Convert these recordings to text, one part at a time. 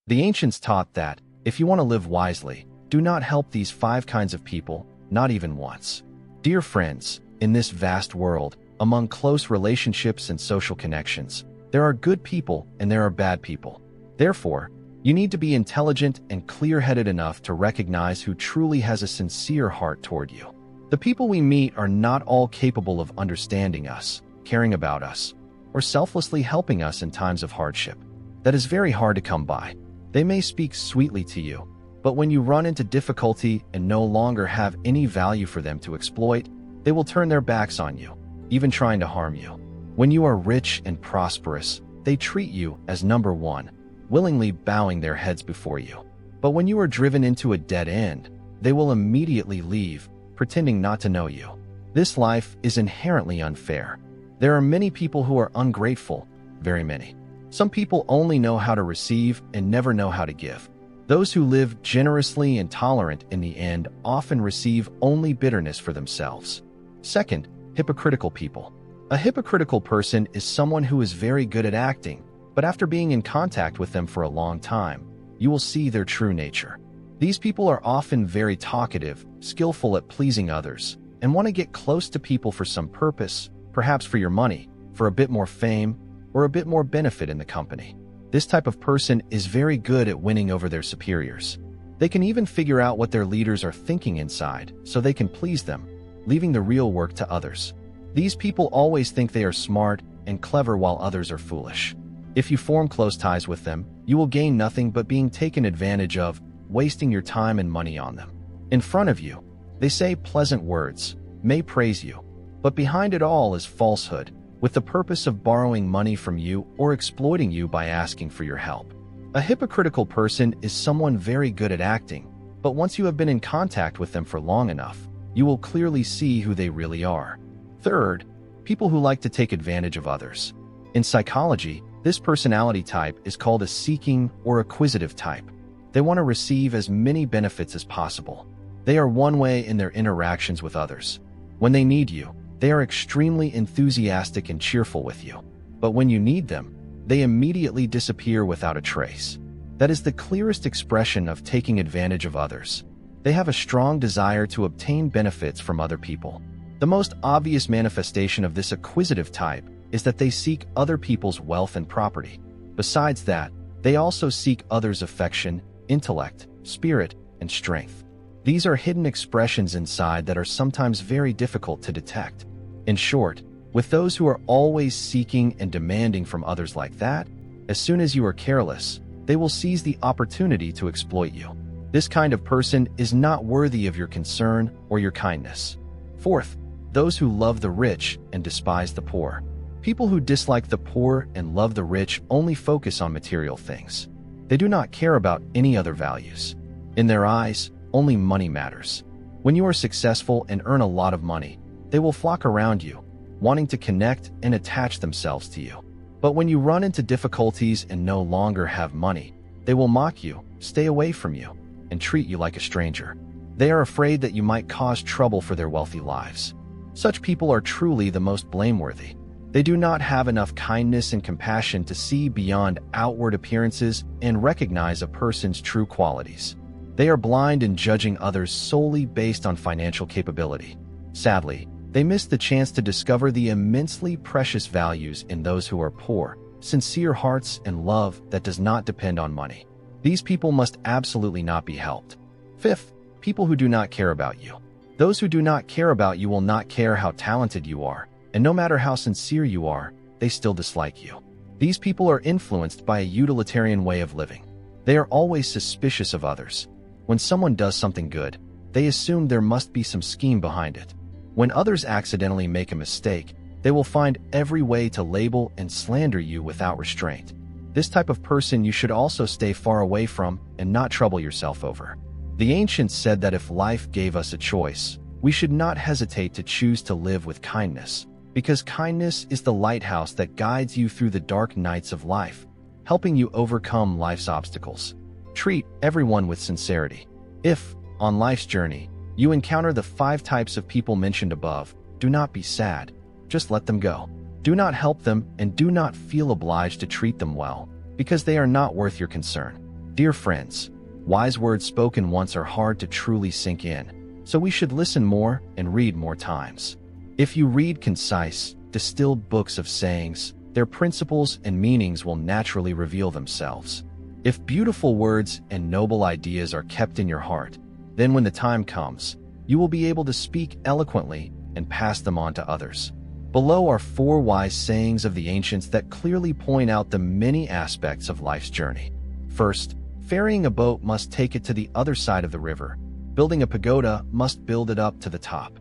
The ancients taught that, if you want to live wisely, do not help these 5 kinds of people, not even once. Dear friends, in this vast world, among close relationships and social connections, there are good people and there are bad people. Therefore, you need to be intelligent and clear-headed enough to recognize who truly has a sincere heart toward you. The people we meet are not all capable of understanding us, caring about us, or selflessly helping us in times of hardship. That is very hard to come by. They may speak sweetly to you, but when you run into difficulty and no longer have any value for them to exploit, they will turn their backs on you, even trying to harm you. When you are rich and prosperous, they treat you as number one, willingly bowing their heads before you. But when you are driven into a dead end, they will immediately leave, pretending not to know you. This life is inherently unfair. There are many people who are ungrateful, very many. Some people only know how to receive and never know how to give. Those who live generously and tolerant in the end often receive only bitterness for themselves. Second, hypocritical people. A hypocritical person is someone who is very good at acting, but after being in contact with them for a long time, you will see their true nature. These people are often very talkative, skillful at pleasing others, and want to get close to people for some purpose, perhaps for your money, for a bit more fame, or a bit more benefit in the company. This type of person is very good at winning over their superiors. They can even figure out what their leaders are thinking inside, so they can please them, leaving the real work to others. These people always think they are smart and clever while others are foolish. If you form close ties with them, you will gain nothing but being taken advantage of, wasting your time and money on them. In front of you, they say pleasant words, may praise you, but behind it all is falsehood, with the purpose of borrowing money from you or exploiting you by asking for your help. A hypocritical person is someone very good at acting, but once you have been in contact with them for long enough, you will clearly see who they really are. Third, people who like to take advantage of others. In psychology, this personality type is called a seeking or acquisitive type. They want to receive as many benefits as possible. They are one way in their interactions with others. When they need you, they are extremely enthusiastic and cheerful with you. But when you need them, they immediately disappear without a trace. That is the clearest expression of taking advantage of others. They have a strong desire to obtain benefits from other people. The most obvious manifestation of this acquisitive type is that they seek other people's wealth and property. Besides that, they also seek others' affection, intellect, spirit, and strength. These are hidden expressions inside that are sometimes very difficult to detect. In short, with those who are always seeking and demanding from others like that, as soon as you are careless, they will seize the opportunity to exploit you. This kind of person is not worthy of your concern or your kindness. Fourth, those who love the rich and despise the poor. People who dislike the poor and love the rich only focus on material things. They do not care about any other values. In their eyes, only money matters. When you are successful and earn a lot of money, they will flock around you, wanting to connect and attach themselves to you. But when you run into difficulties and no longer have money, they will mock you, stay away from you, and treat you like a stranger. They are afraid that you might cause trouble for their wealthy lives. Such people are truly the most blameworthy. They do not have enough kindness and compassion to see beyond outward appearances and recognize a person's true qualities. They are blind in judging others solely based on financial capability. Sadly, they miss the chance to discover the immensely precious values in those who are poor, sincere hearts, and love that does not depend on money. These people must absolutely not be helped. Fifth, people who do not care about you. Those who do not care about you will not care how talented you are, and no matter how sincere you are, they still dislike you. These people are influenced by a utilitarian way of living. They are always suspicious of others. When someone does something good, they assume there must be some scheme behind it. When others accidentally make a mistake, they will find every way to label and slander you without restraint. This type of person you should also stay far away from and not trouble yourself over. The ancients said that if life gave us a choice, we should not hesitate to choose to live with kindness, because kindness is the lighthouse that guides you through the dark nights of life, helping you overcome life's obstacles. Treat everyone with sincerity. If, on life's journey, you encounter the 5 types of people mentioned above, do not be sad. Just let them go. Do not help them and do not feel obliged to treat them well, because they are not worth your concern. Dear friends, wise words spoken once are hard to truly sink in, so we should listen more and read more times. If you read concise, distilled books of sayings, their principles and meanings will naturally reveal themselves. If beautiful words and noble ideas are kept in your heart, then when the time comes, you will be able to speak eloquently and pass them on to others. Below are 4 wise sayings of the ancients that clearly point out the many aspects of life's journey. First, ferrying a boat must take it to the other side of the river. Building a pagoda must build it up to the top.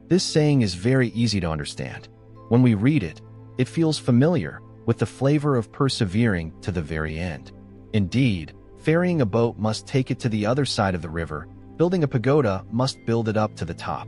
This saying is very easy to understand. When we read it, it feels familiar, with the flavor of persevering to the very end. Indeed, ferrying a boat must take it to the other side of the river. Building a pagoda must build it up to the top.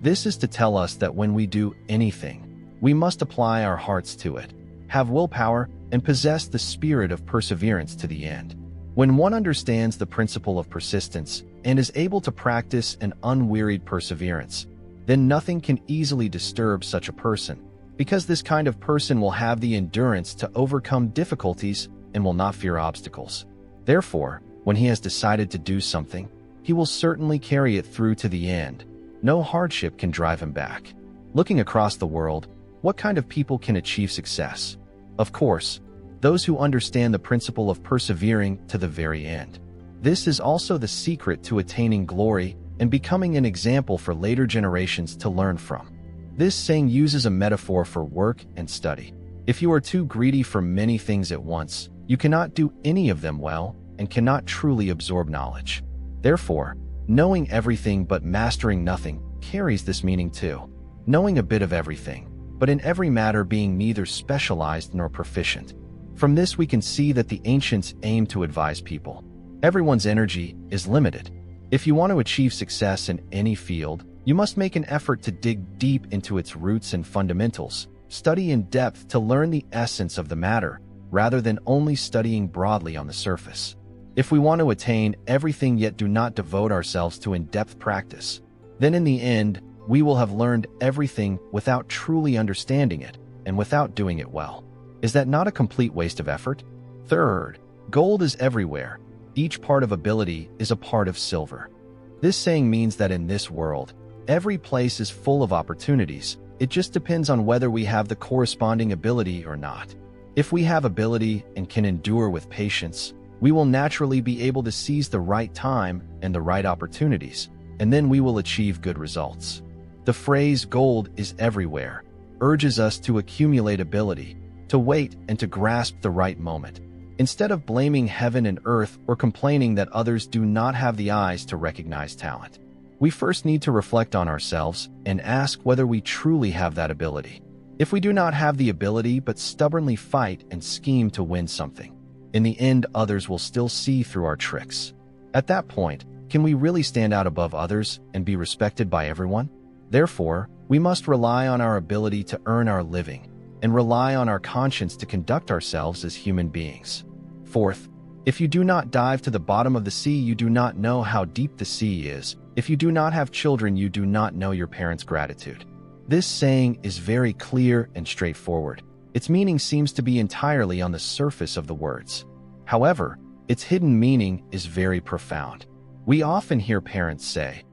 This is to tell us that when we do anything, we must apply our hearts to it, have willpower, and possess the spirit of perseverance to the end. When one understands the principle of persistence and is able to practice an unwearied perseverance, then nothing can easily disturb such a person, because this kind of person will have the endurance to overcome difficulties and will not fear obstacles. Therefore, when he has decided to do something, he will certainly carry it through to the end. No hardship can drive him back. Looking across the world, what kind of people can achieve success? Of course, those who understand the principle of persevering to the very end. This is also the secret to attaining glory and becoming an example for later generations to learn from. This saying uses a metaphor for work and study. If you are too greedy for many things at once, you cannot do any of them well and cannot truly absorb knowledge. Therefore, knowing everything but mastering nothing carries this meaning too. Knowing a bit of everything, but in every matter being neither specialized nor proficient. From this we can see that the ancients aimed to advise people. Everyone's energy is limited. If you want to achieve success in any field, you must make an effort to dig deep into its roots and fundamentals, study in depth to learn the essence of the matter, rather than only studying broadly on the surface. If we want to attain everything yet do not devote ourselves to in-depth practice, then in the end, we will have learned everything without truly understanding it and without doing it well. Is that not a complete waste of effort? Third, gold is everywhere. Each part of ability is a part of silver. This saying means that in this world, every place is full of opportunities. It just depends on whether we have the corresponding ability or not. If we have ability and can endure with patience, we will naturally be able to seize the right time and the right opportunities, and then we will achieve good results. The phrase "gold is everywhere" urges us to accumulate ability, to wait, and to grasp the right moment. Instead of blaming heaven and earth or complaining that others do not have the eyes to recognize talent, we first need to reflect on ourselves and ask whether we truly have that ability. If we do not have the ability but stubbornly fight and scheme to win something, in the end others will still see through our tricks. At that point, can we really stand out above others and be respected by everyone? Therefore, we must rely on our ability to earn our living and rely on our conscience to conduct ourselves as human beings. Fourth, if you do not dive to the bottom of the sea, you do not know how deep the sea is. If you do not have children, you do not know your parents' gratitude. This saying is very clear and straightforward. Its meaning seems to be entirely on the surface of the words. However, its hidden meaning is very profound. We often hear parents say,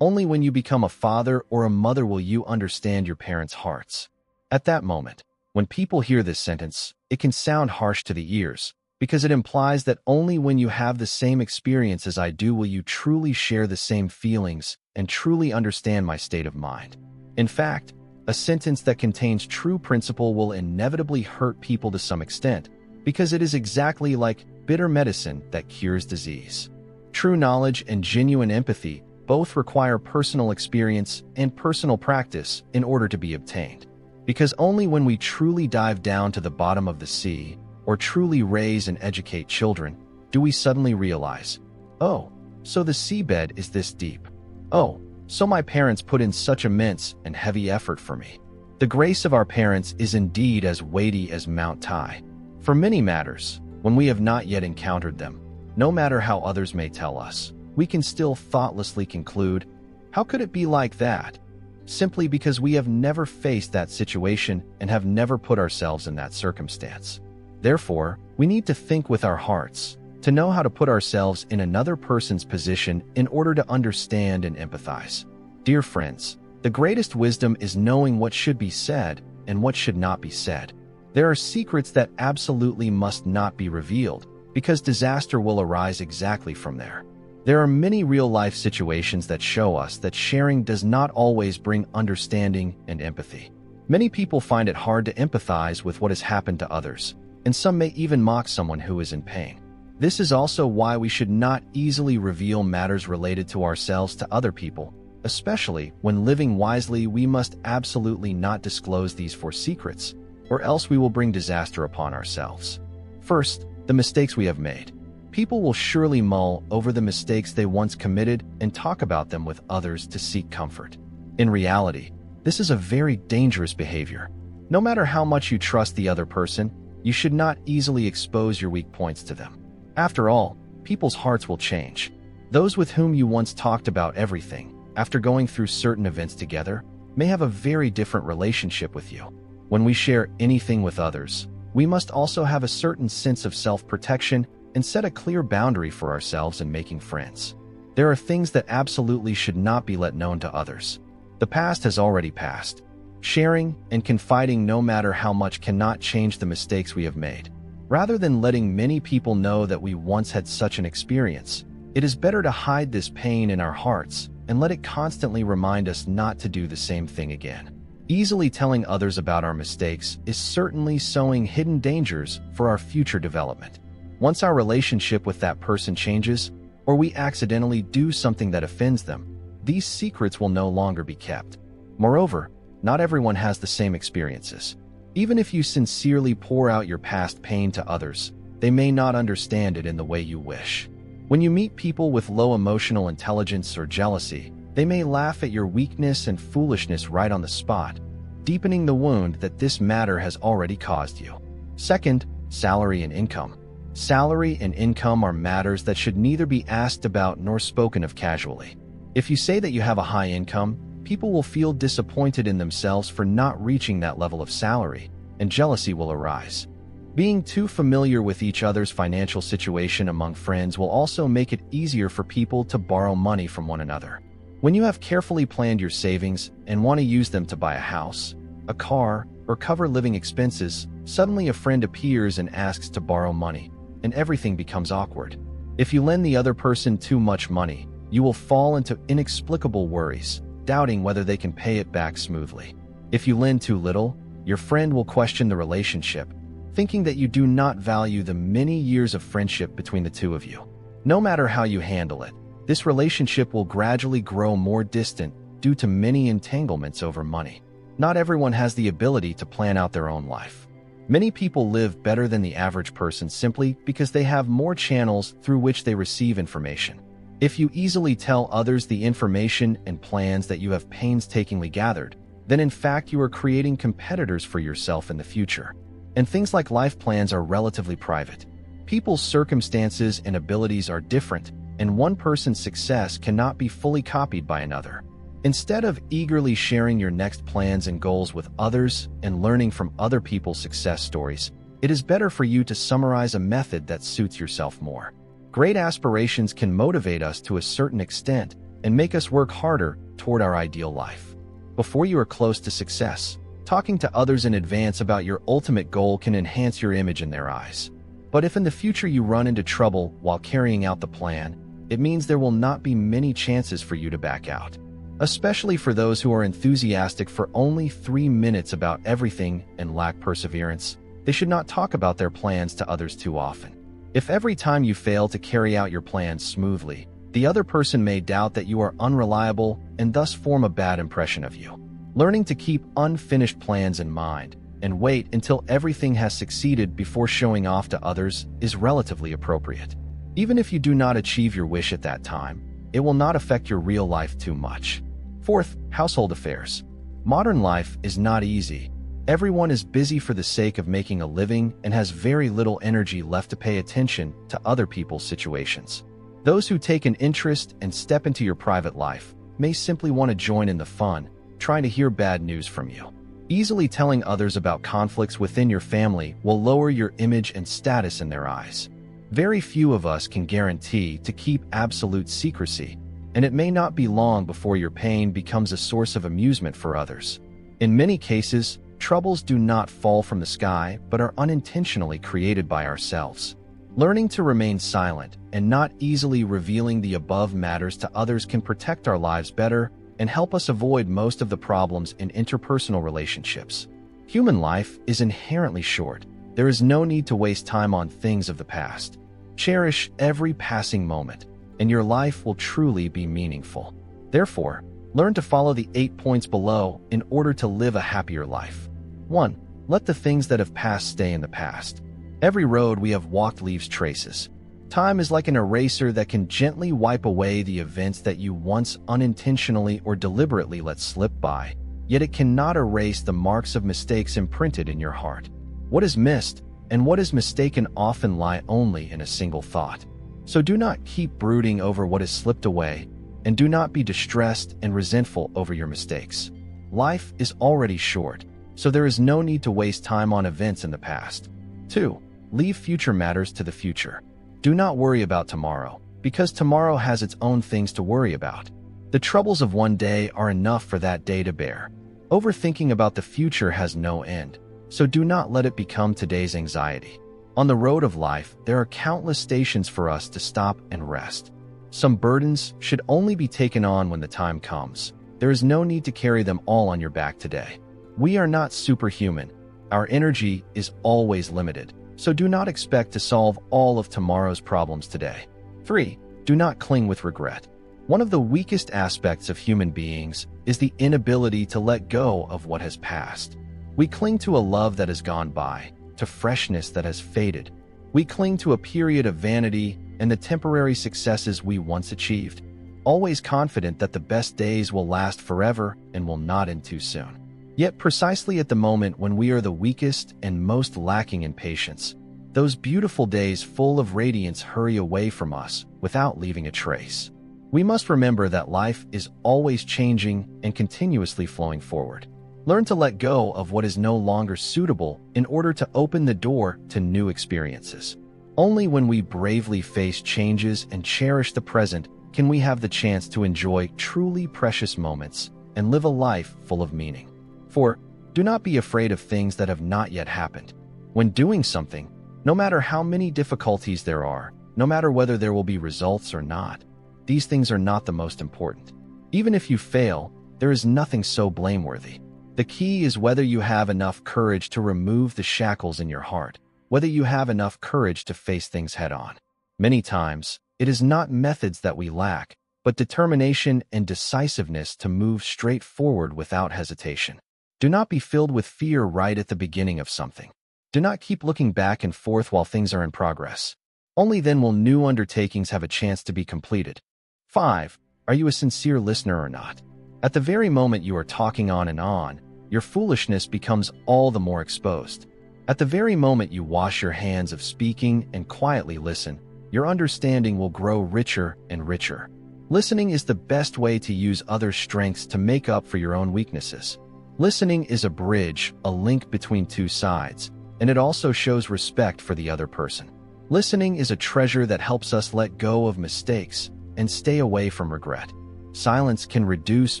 "Only when you become a father or a mother will you understand your parents' hearts." At that moment, when people hear this sentence, it can sound harsh to the ears, because it implies that only when you have the same experience as I do will you truly share the same feelings and truly understand my state of mind. In fact, a sentence that contains true principle will inevitably hurt people to some extent, because it is exactly like bitter medicine that cures disease. True knowledge and genuine empathy both require personal experience and personal practice in order to be obtained. Because only when we truly dive down to the bottom of the sea, or truly raise and educate children, do we suddenly realize, oh, so the seabed is this deep. Oh, so my parents put in such immense and heavy effort for me. The grace of our parents is indeed as weighty as Mount Tai. For many matters, when we have not yet encountered them, no matter how others may tell us, we can still thoughtlessly conclude, how could it be like that? Simply because we have never faced that situation and have never put ourselves in that circumstance. Therefore, we need to think with our hearts, to know how to put ourselves in another person's position in order to understand and empathize. Dear friends, the greatest wisdom is knowing what should be said and what should not be said. There are secrets that absolutely must not be revealed, because disaster will arise exactly from there. There are many real-life situations that show us that sharing does not always bring understanding and empathy. Many people find it hard to empathize with what has happened to others, and some may even mock someone who is in pain. This is also why we should not easily reveal matters related to ourselves to other people. Especially when living wisely, we must absolutely not disclose these 4 secrets, or else we will bring disaster upon ourselves. First, the mistakes we have made. People will surely mull over the mistakes they once committed and talk about them with others to seek comfort. In reality, this is a very dangerous behavior. No matter how much you trust the other person, you should not easily expose your weak points to them. After all, people's hearts will change. Those with whom you once talked about everything, after going through certain events together, may have a very different relationship with you. When we share anything with others, we must also have a certain sense of self-protection and set a clear boundary for ourselves in making friends. There are things that absolutely should not be let known to others. The past has already passed. Sharing and confiding, no matter how much, cannot change the mistakes we have made. Rather than letting many people know that we once had such an experience, it is better to hide this pain in our hearts and let it constantly remind us not to do the same thing again. Easily telling others about our mistakes is certainly sowing hidden dangers for our future development. Once our relationship with that person changes, or we accidentally do something that offends them, these secrets will no longer be kept. Moreover, not everyone has the same experiences. Even if you sincerely pour out your past pain to others, they may not understand it in the way you wish. When you meet people with low emotional intelligence or jealousy, they may laugh at your weakness and foolishness right on the spot, deepening the wound that this matter has already caused you. Second, salary and income. Salary and income are matters that should neither be asked about nor spoken of casually. If you say that you have a high income, people will feel disappointed in themselves for not reaching that level of salary, and jealousy will arise. Being too familiar with each other's financial situation among friends will also make it easier for people to borrow money from one another. When you have carefully planned your savings and want to use them to buy a house, a car, or cover living expenses, suddenly a friend appears and asks to borrow money, and everything becomes awkward. If you lend the other person too much money, you will fall into inexplicable worries, doubting whether they can pay it back smoothly. If you lend too little, your friend will question the relationship, thinking that you do not value the many years of friendship between the two of you. No matter how you handle it, this relationship will gradually grow more distant due to many entanglements over money. Not everyone has the ability to plan out their own life. Many people live better than the average person simply because they have more channels through which they receive information. If you easily tell others the information and plans that you have painstakingly gathered, then in fact you are creating competitors for yourself in the future. And things like life plans are relatively private. People's circumstances and abilities are different, and one person's success cannot be fully copied by another. Instead of eagerly sharing your next plans and goals with others and learning from other people's success stories, it is better for you to summarize a method that suits yourself more. Great aspirations can motivate us to a certain extent and make us work harder toward our ideal life. Before you are close to success, talking to others in advance about your ultimate goal can enhance your image in their eyes. But if in the future you run into trouble while carrying out the plan, it means there will not be many chances for you to back out. Especially for those who are enthusiastic for only 3 minutes about everything and lack perseverance, they should not talk about their plans to others too often. If every time you fail to carry out your plans smoothly, the other person may doubt that you are unreliable and thus form a bad impression of you. Learning to keep unfinished plans in mind and wait until everything has succeeded before showing off to others is relatively appropriate. Even if you do not achieve your wish at that time, it will not affect your real life too much. Fourth, household affairs. Modern life is not easy. Everyone is busy for the sake of making a living and has very little energy left to pay attention to other people's situations. Those who take an interest and step into your private life may simply want to join in the fun, trying to hear bad news from you. Easily telling others about conflicts within your family will lower your image and status in their eyes. Very few of us can guarantee to keep absolute secrecy, and it may not be long before your pain becomes a source of amusement for others. In many cases, troubles do not fall from the sky but are unintentionally created by ourselves. Learning to remain silent and not easily revealing the above matters to others can protect our lives better and help us avoid most of the problems in interpersonal relationships. Human life is inherently short. There is no need to waste time on things of the past. Cherish every passing moment, and your life will truly be meaningful. Therefore, learn to follow the 8 points below in order to live a happier life. 1. Let the things that have passed stay in the past. Every road we have walked leaves traces. Time is like an eraser that can gently wipe away the events that you once unintentionally or deliberately let slip by, yet it cannot erase the marks of mistakes imprinted in your heart. What is missed and what is mistaken often lie only in a single thought. So do not keep brooding over what has slipped away, and do not be distressed and resentful over your mistakes. Life is already short, so there is no need to waste time on events in the past. 2. Leave future matters to the future. Do not worry about tomorrow, because tomorrow has its own things to worry about. The troubles of one day are enough for that day to bear. Overthinking about the future has no end, so do not let it become today's anxiety. On the road of life, there are countless stations for us to stop and rest. Some burdens should only be taken on when the time comes. There is no need to carry them all on your back today. We are not superhuman. Our energy is always limited, so do not expect to solve all of tomorrow's problems today. 3. Do not cling with regret. One of the weakest aspects of human beings is the inability to let go of what has passed. We cling to a love that has gone by, to freshness that has faded. We cling to a period of vanity and the temporary successes we once achieved, always confident that the best days will last forever and will not end too soon. Yet precisely at the moment when we are the weakest and most lacking in patience, those beautiful days full of radiance hurry away from us without leaving a trace. We must remember that life is always changing and continuously flowing forward. Learn to let go of what is no longer suitable in order to open the door to new experiences. Only when we bravely face changes and cherish the present can we have the chance to enjoy truly precious moments and live a life full of meaning. 4. Do not be afraid of things that have not yet happened. When doing something, no matter how many difficulties there are, no matter whether there will be results or not, these things are not the most important. Even if you fail, there is nothing so blameworthy. The key is whether you have enough courage to remove the shackles in your heart, whether you have enough courage to face things head-on. Many times, it is not methods that we lack, but determination and decisiveness to move straight forward without hesitation. Do not be filled with fear right at the beginning of something. Do not keep looking back and forth while things are in progress. Only then will new undertakings have a chance to be completed. 5. Are you a sincere listener or not? At the very moment you are talking on and on, your foolishness becomes all the more exposed. At the very moment you wash your hands of speaking and quietly listen, your understanding will grow richer and richer. Listening is the best way to use others' strengths to make up for your own weaknesses. Listening is a bridge, a link between two sides, and it also shows respect for the other person. Listening is a treasure that helps us let go of mistakes and stay away from regret. Silence can reduce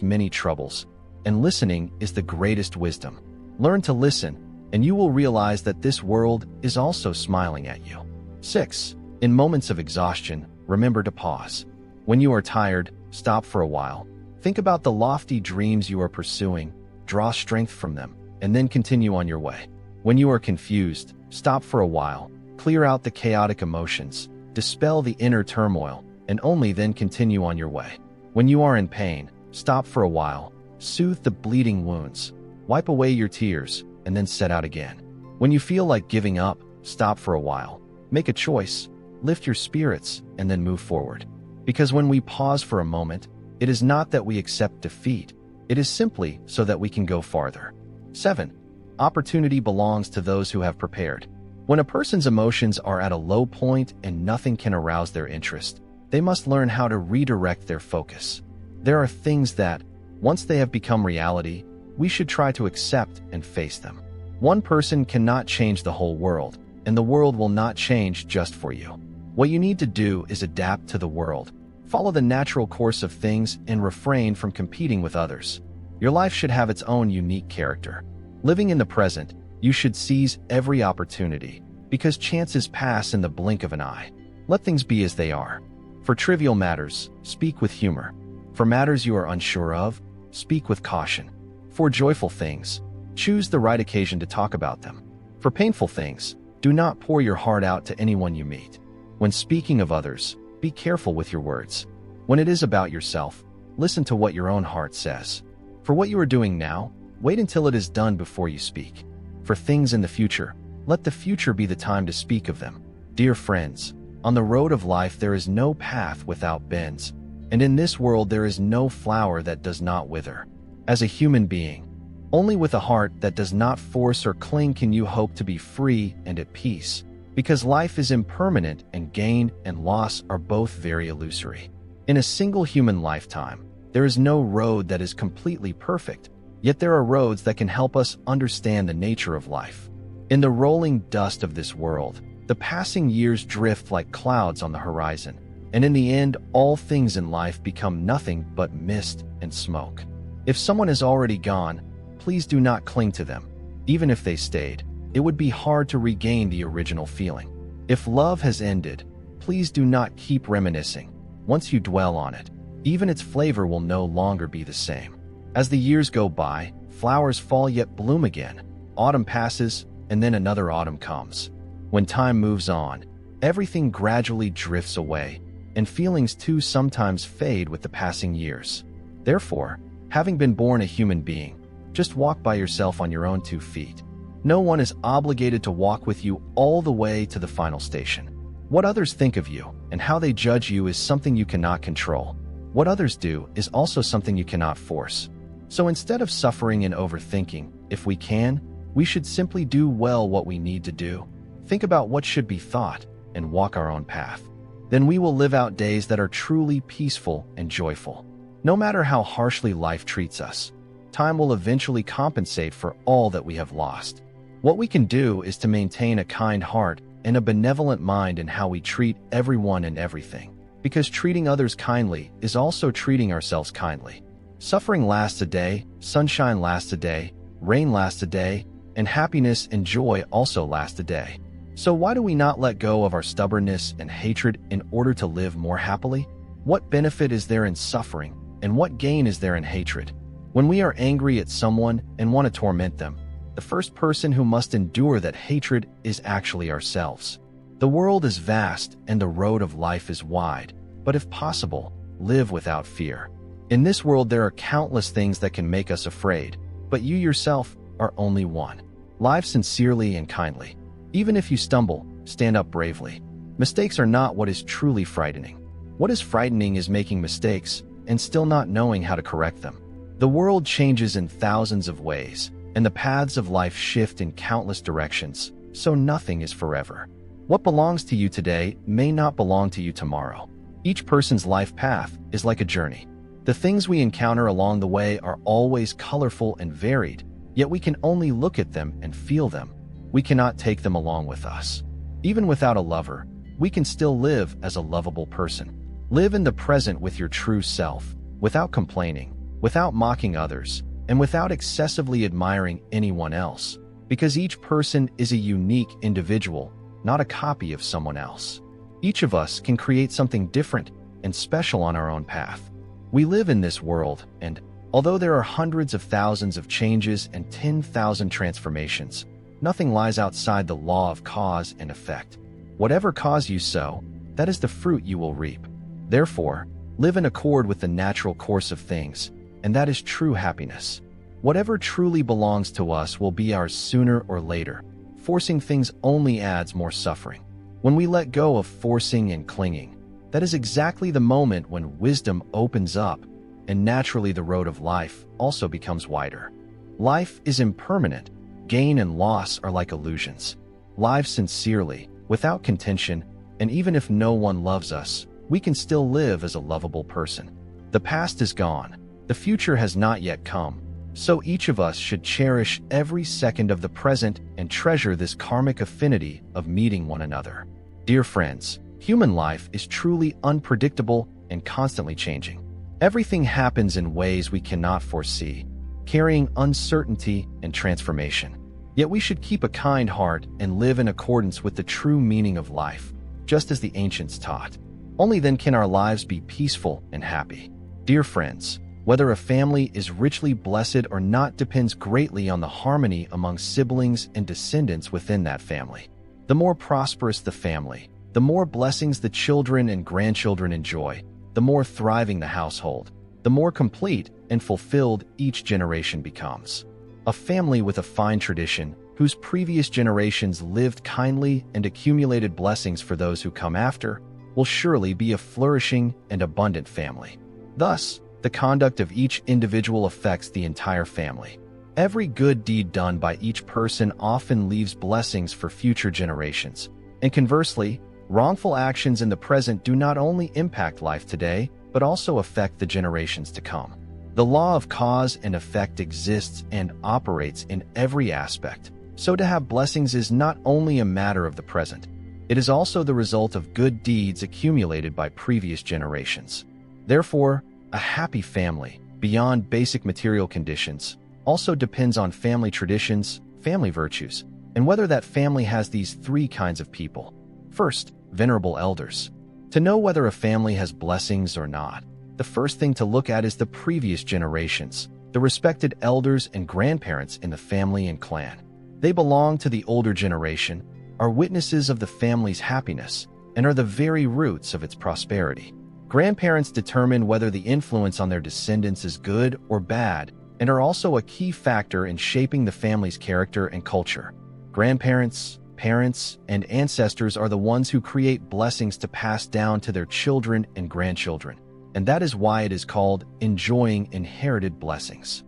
many troubles, and listening is the greatest wisdom. Learn to listen, and you will realize that this world is also smiling at you. 6. In moments of exhaustion, remember to pause. When you are tired, stop for a while. Think about the lofty dreams you are pursuing, draw strength from them, and then continue on your way. When you are confused, stop for a while, clear out the chaotic emotions, dispel the inner turmoil, and only then continue on your way. When you are in pain, stop for a while, soothe the bleeding wounds, wipe away your tears, and then set out again. When you feel like giving up, stop for a while, make a choice, lift your spirits, and then move forward. Because when we pause for a moment, it is not that we accept defeat, it is simply so that we can go farther. 7. Opportunity belongs to those who have prepared. When a person's emotions are at a low point and nothing can arouse their interest, they must learn how to redirect their focus. There are things that, once they have become reality, we should try to accept and face them. One person cannot change the whole world, and the world will not change just for you. What you need to do is adapt to the world, follow the natural course of things, and refrain from competing with others. Your life should have its own unique character. Living in the present, you should seize every opportunity, because chances pass in the blink of an eye. Let things be as they are. For trivial matters, speak with humor. For matters you are unsure of, speak with caution. For joyful things, choose the right occasion to talk about them. For painful things, do not pour your heart out to anyone you meet. When speaking of others, be careful with your words. When it is about yourself, listen to what your own heart says. For what you are doing now, wait until it is done before you speak. For things in the future, let the future be the time to speak of them. Dear friends, on the road of life there is no path without bends, and in this world there is no flower that does not wither. As a human being, only with a heart that does not force or cling can you hope to be free and at peace, because life is impermanent and gain and loss are both very illusory. In a single human lifetime, there is no road that is completely perfect, yet there are roads that can help us understand the nature of life. In the rolling dust of this world, the passing years drift like clouds on the horizon, and in the end, all things in life become nothing but mist and smoke. If someone is already gone, please do not cling to them. Even if they stayed, it would be hard to regain the original feeling. If love has ended, please do not keep reminiscing. Once you dwell on it, even its flavor will no longer be the same. As the years go by, flowers fall yet bloom again. Autumn passes, and then another autumn comes. When time moves on, everything gradually drifts away, and feelings too sometimes fade with the passing years. Therefore, having been born a human being, just walk by yourself on your own 2 feet. No one is obligated to walk with you all the way to the final station. What others think of you and how they judge you is something you cannot control. What others do is also something you cannot force. So instead of suffering and overthinking, if we can, we should simply do well what we need to do, think about what should be thought, and walk our own path. Then we will live out days that are truly peaceful and joyful. No matter how harshly life treats us, time will eventually compensate for all that we have lost. What we can do is to maintain a kind heart and a benevolent mind in how we treat everyone and everything, because treating others kindly is also treating ourselves kindly. Suffering lasts a day, sunshine lasts a day, rain lasts a day, and happiness and joy also last a day. So why do we not let go of our stubbornness and hatred in order to live more happily? What benefit is there in suffering, and what gain is there in hatred? When we are angry at someone and want to torment them, the first person who must endure that hatred is actually ourselves. The world is vast and the road of life is wide, but if possible, live without fear. In this world there are countless things that can make us afraid, but you yourself are only one. Live sincerely and kindly. Even if you stumble, stand up bravely. Mistakes are not what is truly frightening. What is frightening is making mistakes and still not knowing how to correct them. The world changes in thousands of ways, and the paths of life shift in countless directions, so nothing is forever. What belongs to you today may not belong to you tomorrow. Each person's life path is like a journey. The things we encounter along the way are always colorful and varied, yet we can only look at them and feel them. We cannot take them along with us. Even without a lover, we can still live as a lovable person. Live in the present with your true self, without complaining, without mocking others, and without excessively admiring anyone else, because each person is a unique individual, not a copy of someone else. Each of us can create something different and special on our own path. We live in this world, and although there are hundreds of thousands of changes and 10,000 transformations, nothing lies outside the law of cause and effect. Whatever cause you sow, that is the fruit you will reap. Therefore, live in accord with the natural course of things, and that is true happiness. Whatever truly belongs to us will be ours sooner or later. Forcing things only adds more suffering. When we let go of forcing and clinging, that is exactly the moment when wisdom opens up, and naturally the road of life also becomes wider. Life is impermanent. Gain and loss are like illusions. Live sincerely, without contention, and even if no one loves us, we can still live as a lovable person. The past is gone. The future has not yet come, so each of us should cherish every second of the present and treasure this karmic affinity of meeting one another. Dear friends, Human life is truly unpredictable and constantly changing. Everything happens in ways we cannot foresee, carrying uncertainty and transformation. Yet we should keep a kind heart and live in accordance with the true meaning of life, just as the ancients taught. Only then can our lives be peaceful and happy. Dear friends, whether a family is richly blessed or not depends greatly on the harmony among siblings and descendants within that family. The more prosperous the family, the more blessings the children and grandchildren enjoy, the more thriving the household, the more complete and fulfilled each generation becomes. A family with a fine tradition, whose previous generations lived kindly and accumulated blessings for those who come after, will surely be a flourishing and abundant family. Thus, the conduct of each individual affects the entire family. Every good deed done by each person often leaves blessings for future generations. And conversely, wrongful actions in the present do not only impact life today, but also affect the generations to come. The law of cause and effect exists and operates in every aspect. So to have blessings is not only a matter of the present, it is also the result of good deeds accumulated by previous generations. Therefore, a happy family, beyond basic material conditions, also depends on family traditions, family virtues, and whether that family has these three kinds of people. First, venerable elders. To know whether a family has blessings or not, the first thing to look at is the previous generations, the respected elders and grandparents in the family and clan. They belong to the older generation, are witnesses of the family's happiness, and are the very roots of its prosperity. Grandparents determine whether the influence on their descendants is good or bad, and are also a key factor in shaping the family's character and culture. Grandparents, parents, and ancestors are the ones who create blessings to pass down to their children and grandchildren, and that is why it is called enjoying inherited blessings.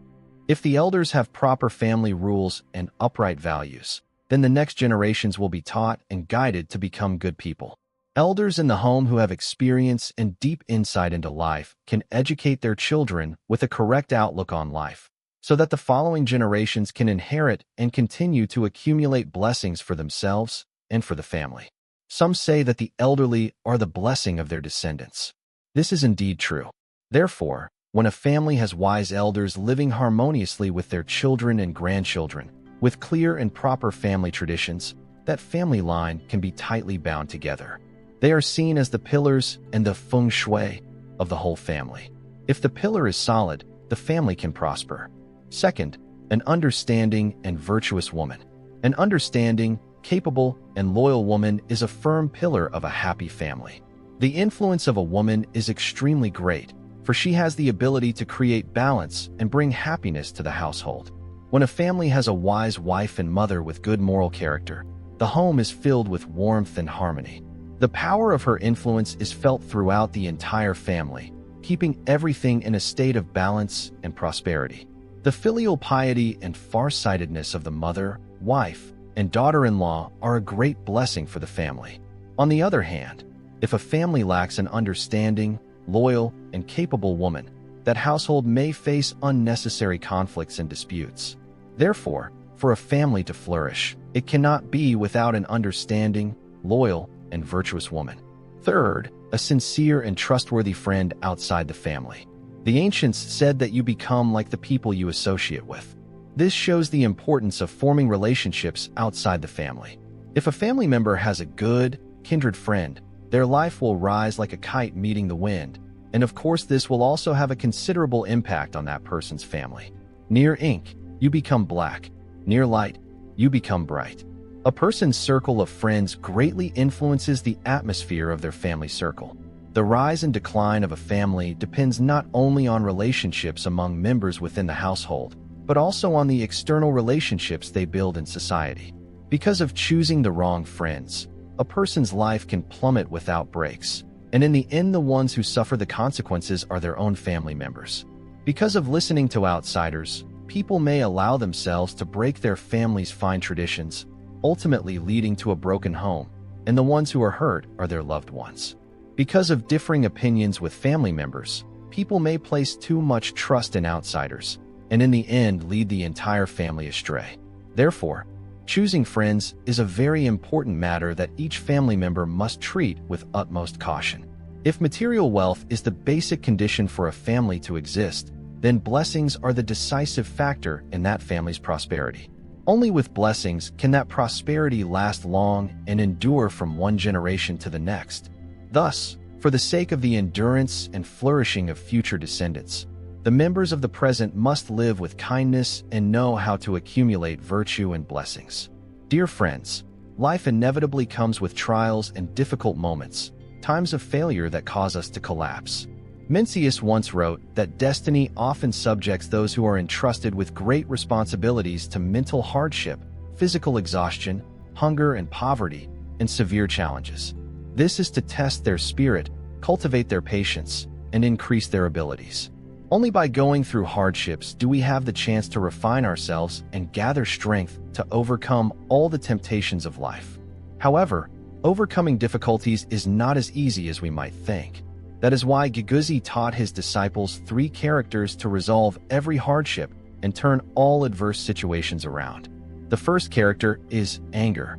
If the elders have proper family rules and upright values, then the next generations will be taught and guided to become good people. Elders in the home who have experience and deep insight into life can educate their children with a correct outlook on life, so that the following generations can inherit and continue to accumulate blessings for themselves and for the family. Some say that the elderly are the blessing of their descendants. This is indeed true. Therefore, when a family has wise elders living harmoniously with their children and grandchildren, with clear and proper family traditions, that family line can be tightly bound together. They are seen as the pillars and the feng shui of the whole family. If the pillar is solid, the family can prosper. Second, an understanding and virtuous woman. An understanding, capable, and loyal woman is a firm pillar of a happy family. The influence of a woman is extremely great, for she has the ability to create balance and bring happiness to the household. When a family has a wise wife and mother with good moral character, the home is filled with warmth and harmony. The power of her influence is felt throughout the entire family, keeping everything in a state of balance and prosperity. The filial piety and farsightedness of the mother, wife, and daughter-in-law are a great blessing for the family. On the other hand, if a family lacks an understanding, loyal, and capable woman, that household may face unnecessary conflicts and disputes. Therefore, for a family to flourish, it cannot be without an understanding, loyal, and virtuous woman. Third, a sincere and trustworthy friend outside the family. The ancients said that you become like the people you associate with. This shows the importance of forming relationships outside the family. If a family member has a good, kindred friend, their life will rise like a kite meeting the wind, and of course this will also have a considerable impact on that person's family. Near ink, you become black. Near light, you become bright. A person's circle of friends greatly influences the atmosphere of their family circle. The rise and decline of a family depends not only on relationships among members within the household, but also on the external relationships they build in society. Because of choosing the wrong friends, a person's life can plummet without breaks, and in the end the ones who suffer the consequences are their own family members. Because of listening to outsiders, people may allow themselves to break their family's fine traditions, ultimately leading to a broken home, and the ones who are hurt are their loved ones. Because of differing opinions with family members, people may place too much trust in outsiders, and in the end lead the entire family astray. Therefore, Choosing friends is a very important matter that each family member must treat with utmost caution. If material wealth is the basic condition for a family to exist, then blessings are the decisive factor in that family's prosperity. Only with blessings can that prosperity last long and endure from one generation to the next. Thus, for the sake of the endurance and flourishing of future descendants, the members of the present must live with kindness and know how to accumulate virtue and blessings. Dear friends, life inevitably comes with trials and difficult moments, times of failure that cause us to collapse. Mencius once wrote that destiny often subjects those who are entrusted with great responsibilities to mental hardship, physical exhaustion, hunger and poverty, and severe challenges. This is to test their spirit, cultivate their patience, and increase their abilities. Only by going through hardships do we have the chance to refine ourselves and gather strength to overcome all the temptations of life. However, overcoming difficulties is not as easy as we might think. That is why Gyuguzi taught his disciples 3 characters to resolve every hardship and turn all adverse situations around. The first character is anger.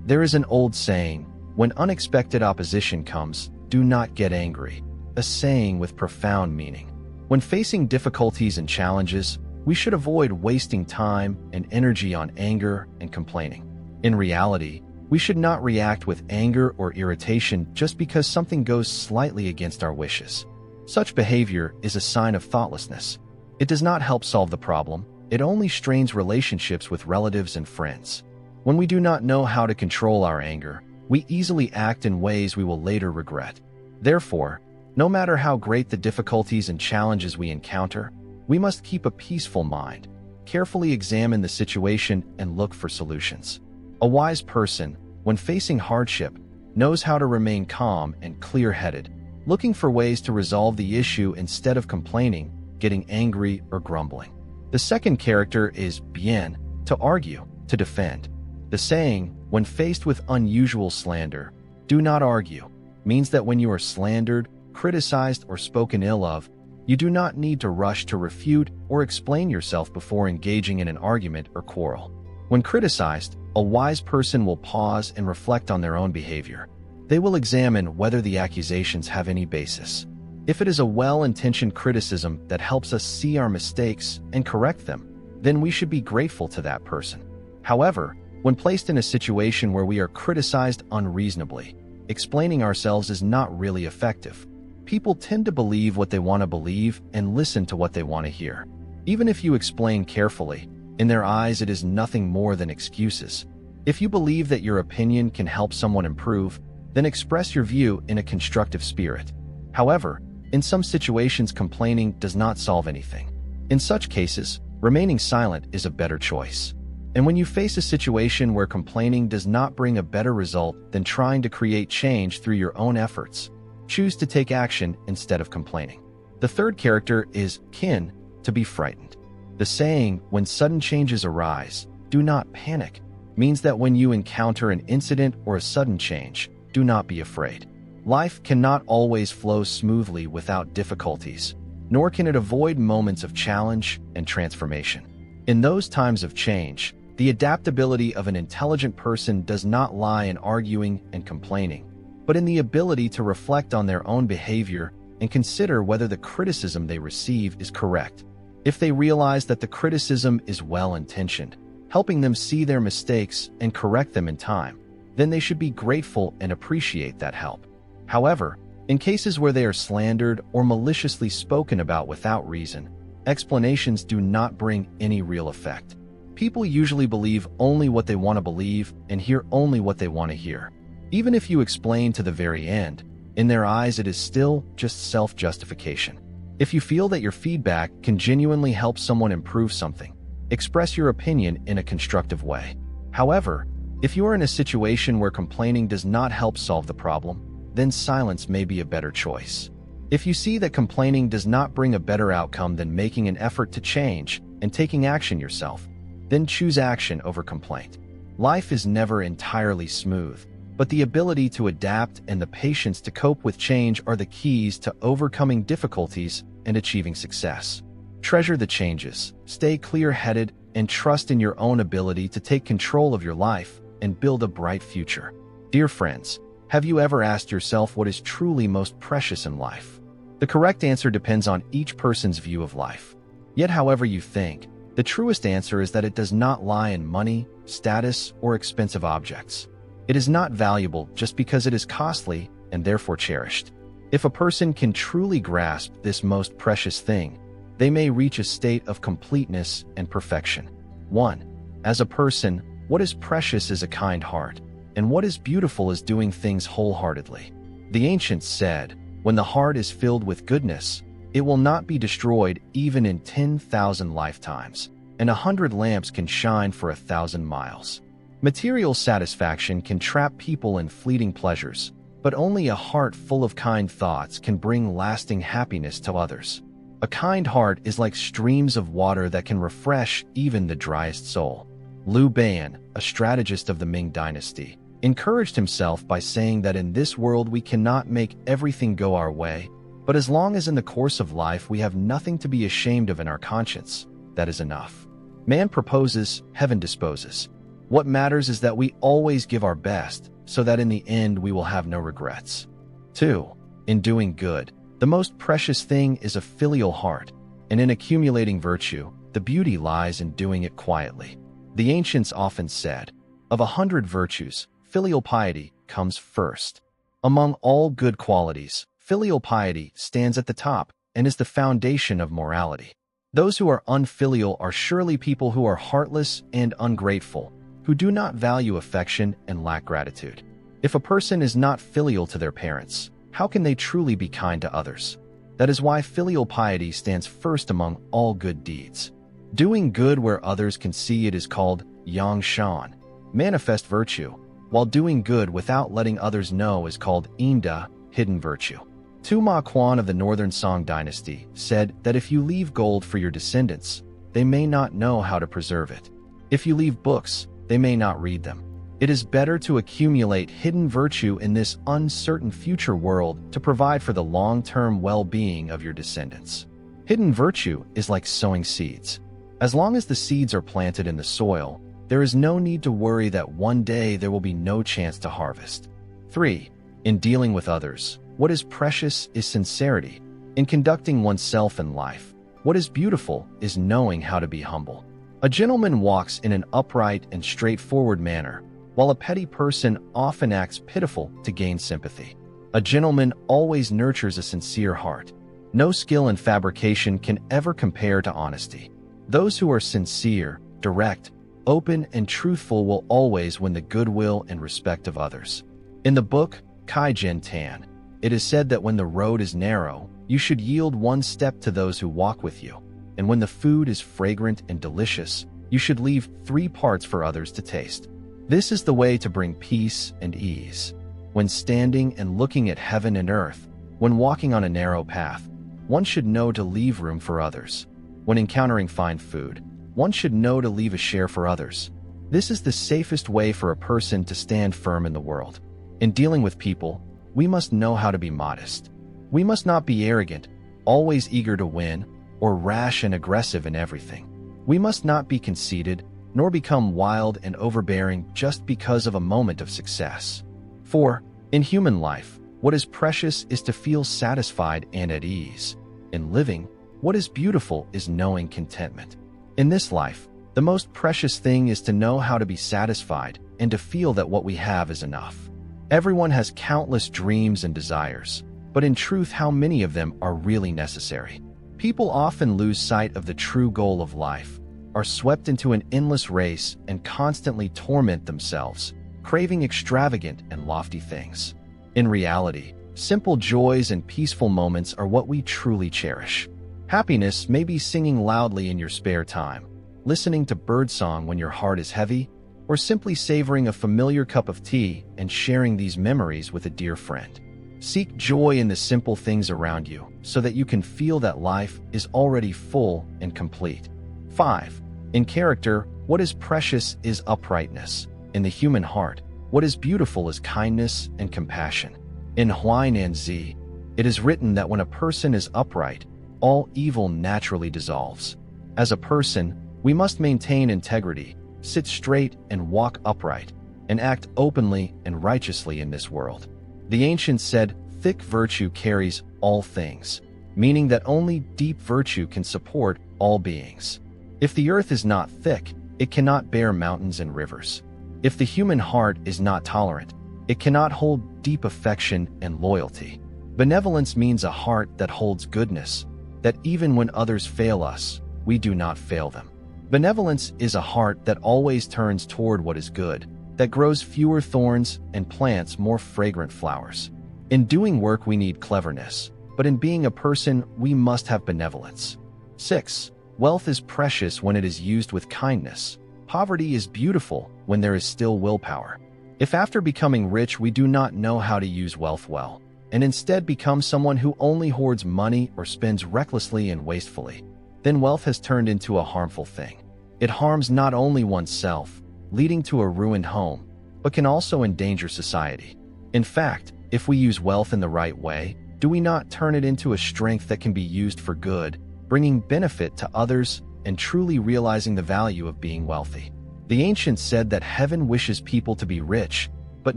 There is an old saying, "When unexpected opposition comes, do not get angry," a saying with profound meaning. When facing difficulties and challenges, we should avoid wasting time and energy on anger and complaining. In reality, we should not react with anger or irritation just because something goes slightly against our wishes. Such behavior is a sign of thoughtlessness. It does not help solve the problem, it only strains relationships with relatives and friends. When we do not know how to control our anger, we easily act in ways we will later regret. Therefore, no matter how great the difficulties and challenges we encounter, we must keep a peaceful mind, carefully examine the situation, and look for solutions. A wise person, when facing hardship, knows how to remain calm and clear-headed, looking for ways to resolve the issue instead of complaining, getting angry, or grumbling. The second character is bien, to argue, to defend. The saying, "When faced with unusual slander, do not argue," means that when you are slandered, criticized, or spoken ill of, you do not need to rush to refute or explain yourself before engaging in an argument or quarrel. When criticized, a wise person will pause and reflect on their own behavior. They will examine whether the accusations have any basis. If it is a well-intentioned criticism that helps us see our mistakes and correct them, then we should be grateful to that person. However, when placed in a situation where we are criticized unreasonably, explaining ourselves is not really effective. People tend to believe what they want to believe and listen to what they want to hear. Even if you explain carefully, in their eyes it is nothing more than excuses. If you believe that your opinion can help someone improve, then express your view in a constructive spirit. However, in some situations complaining does not solve anything. In such cases, remaining silent is a better choice. And when you face a situation where complaining does not bring a better result than trying to create change through your own efforts, choose to take action instead of complaining. The third character is kin, to be frightened. The saying, "When sudden changes arise, do not panic," means that when you encounter an incident or a sudden change, do not be afraid. Life cannot always flow smoothly without difficulties, nor can it avoid moments of challenge and transformation. In those times of change, the adaptability of an intelligent person does not lie in arguing and complaining, but in the ability to reflect on their own behavior and consider whether the criticism they receive is correct. If they realize that the criticism is well-intentioned, helping them see their mistakes and correct them in time, then they should be grateful and appreciate that help. However, in cases where they are slandered or maliciously spoken about without reason, explanations do not bring any real effect. People usually believe only what they want to believe and hear only what they want to hear. Even if you explain to the very end, in their eyes it is still just self-justification. If you feel that your feedback can genuinely help someone improve something, express your opinion in a constructive way. However, if you are in a situation where complaining does not help solve the problem, then silence may be a better choice. If you see that complaining does not bring a better outcome than making an effort to change and taking action yourself, then choose action over complaint. Life is never entirely smooth, but the ability to adapt and the patience to cope with change are the keys to overcoming difficulties and achieving success. Treasure the changes, stay clear-headed, and trust in your own ability to take control of your life and build a bright future. Dear friends, have you ever asked yourself what is truly most precious in life? The correct answer depends on each person's view of life. Yet however you think, the truest answer is that it does not lie in money, status, or expensive objects. It is not valuable just because it is costly and therefore cherished. If a person can truly grasp this most precious thing, they may reach a state of completeness and perfection. 1. As a person, what is precious is a kind heart, and what is beautiful is doing things wholeheartedly. The ancients said, when the heart is filled with goodness, it will not be destroyed even in 10,000 lifetimes, and 100 lamps can shine for 1,000 miles. Material satisfaction can trap people in fleeting pleasures, but only a heart full of kind thoughts can bring lasting happiness to others. A kind heart is like streams of water that can refresh even the driest soul. Liu Ban, a strategist of the Ming Dynasty, encouraged himself by saying that in this world we cannot make everything go our way, but as long as in the course of life we have nothing to be ashamed of in our conscience, that is enough. Man proposes, heaven disposes. What matters is that we always give our best, so that in the end we will have no regrets. 2. In doing good, the most precious thing is a filial heart, and in accumulating virtue, the beauty lies in doing it quietly. The ancients often said, of 100 virtues, filial piety comes first. Among all good qualities, filial piety stands at the top and is the foundation of morality. Those who are unfilial are surely people who are heartless and ungrateful, who do not value affection and lack gratitude. If a person is not filial to their parents, how can they truly be kind to others? That is why filial piety stands first among all good deeds. Doing good where others can see it is called yang shan, manifest virtue, while doing good without letting others know is called inda, hidden virtue. Tu Ma Quan of the Northern Song Dynasty said that if you leave gold for your descendants, they may not know how to preserve it. If you leave books, they may not read them. It is better to accumulate hidden virtue in this uncertain future world to provide for the long-term well-being of your descendants. Hidden virtue is like sowing seeds. As long as the seeds are planted in the soil, there is no need to worry that one day there will be no chance to harvest. 3. In dealing with others, what is precious is sincerity. In conducting oneself in life, what is beautiful is knowing how to be humble. A gentleman walks in an upright and straightforward manner, while a petty person often acts pitiful to gain sympathy. A gentleman always nurtures a sincere heart. No skill in fabrication can ever compare to honesty. Those who are sincere, direct, open, and truthful will always win the goodwill and respect of others. In the book, Kai Jin Tan, it is said that when the road is narrow, you should yield one step to those who walk with you, and when the food is fragrant and delicious, you should leave 3 parts for others to taste. This is the way to bring peace and ease. When standing and looking at heaven and earth, when walking on a narrow path, one should know to leave room for others. When encountering fine food, one should know to leave a share for others. This is the safest way for a person to stand firm in the world. In dealing with people, we must know how to be modest. We must not be arrogant, always eager to win, or rash and aggressive in everything. We must not be conceited, nor become wild and overbearing just because of a moment of success. 4. In human life, what is precious is to feel satisfied and at ease. In living, what is beautiful is knowing contentment. In this life, the most precious thing is to know how to be satisfied and to feel that what we have is enough. Everyone has countless dreams and desires, but in truth, how many of them are really necessary? People often lose sight of the true goal of life, are swept into an endless race, and constantly torment themselves, craving extravagant and lofty things. In reality, simple joys and peaceful moments are what we truly cherish. Happiness may be singing loudly in your spare time, listening to birdsong when your heart is heavy, or simply savoring a familiar cup of tea and sharing these memories with a dear friend. Seek joy in the simple things around you so that you can feel that life is already full and complete. 5. In character, what is precious is uprightness. In the human heart, what is beautiful is kindness and compassion. In Huainan Zi, it is written that when a person is upright, all evil naturally dissolves. As a person, We must maintain integrity, sit straight and walk upright, and act openly and righteously in this world. The ancients said, thick virtue carries all things, meaning that only deep virtue can support all beings. If the earth is not thick, it cannot bear mountains and rivers. If the human heart is not tolerant, it cannot hold deep affection and loyalty. Benevolence means a heart that holds goodness, that even when others fail us, we do not fail them. Benevolence is a heart that always turns toward what is good, that grows fewer thorns and plants more fragrant flowers. In doing work we need cleverness, but in being a person we must have benevolence. 6. Wealth is precious when it is used with kindness. Poverty is beautiful when there is still willpower. If after becoming rich we do not know how to use wealth well, and instead become someone who only hoards money or spends recklessly and wastefully, then wealth has turned into a harmful thing. It harms not only oneself, leading to a ruined home, but can also endanger society. In fact, if we use wealth in the right way, do we not turn it into a strength that can be used for good, bringing benefit to others and truly realizing the value of being wealthy? The ancients said that heaven wishes people to be rich, but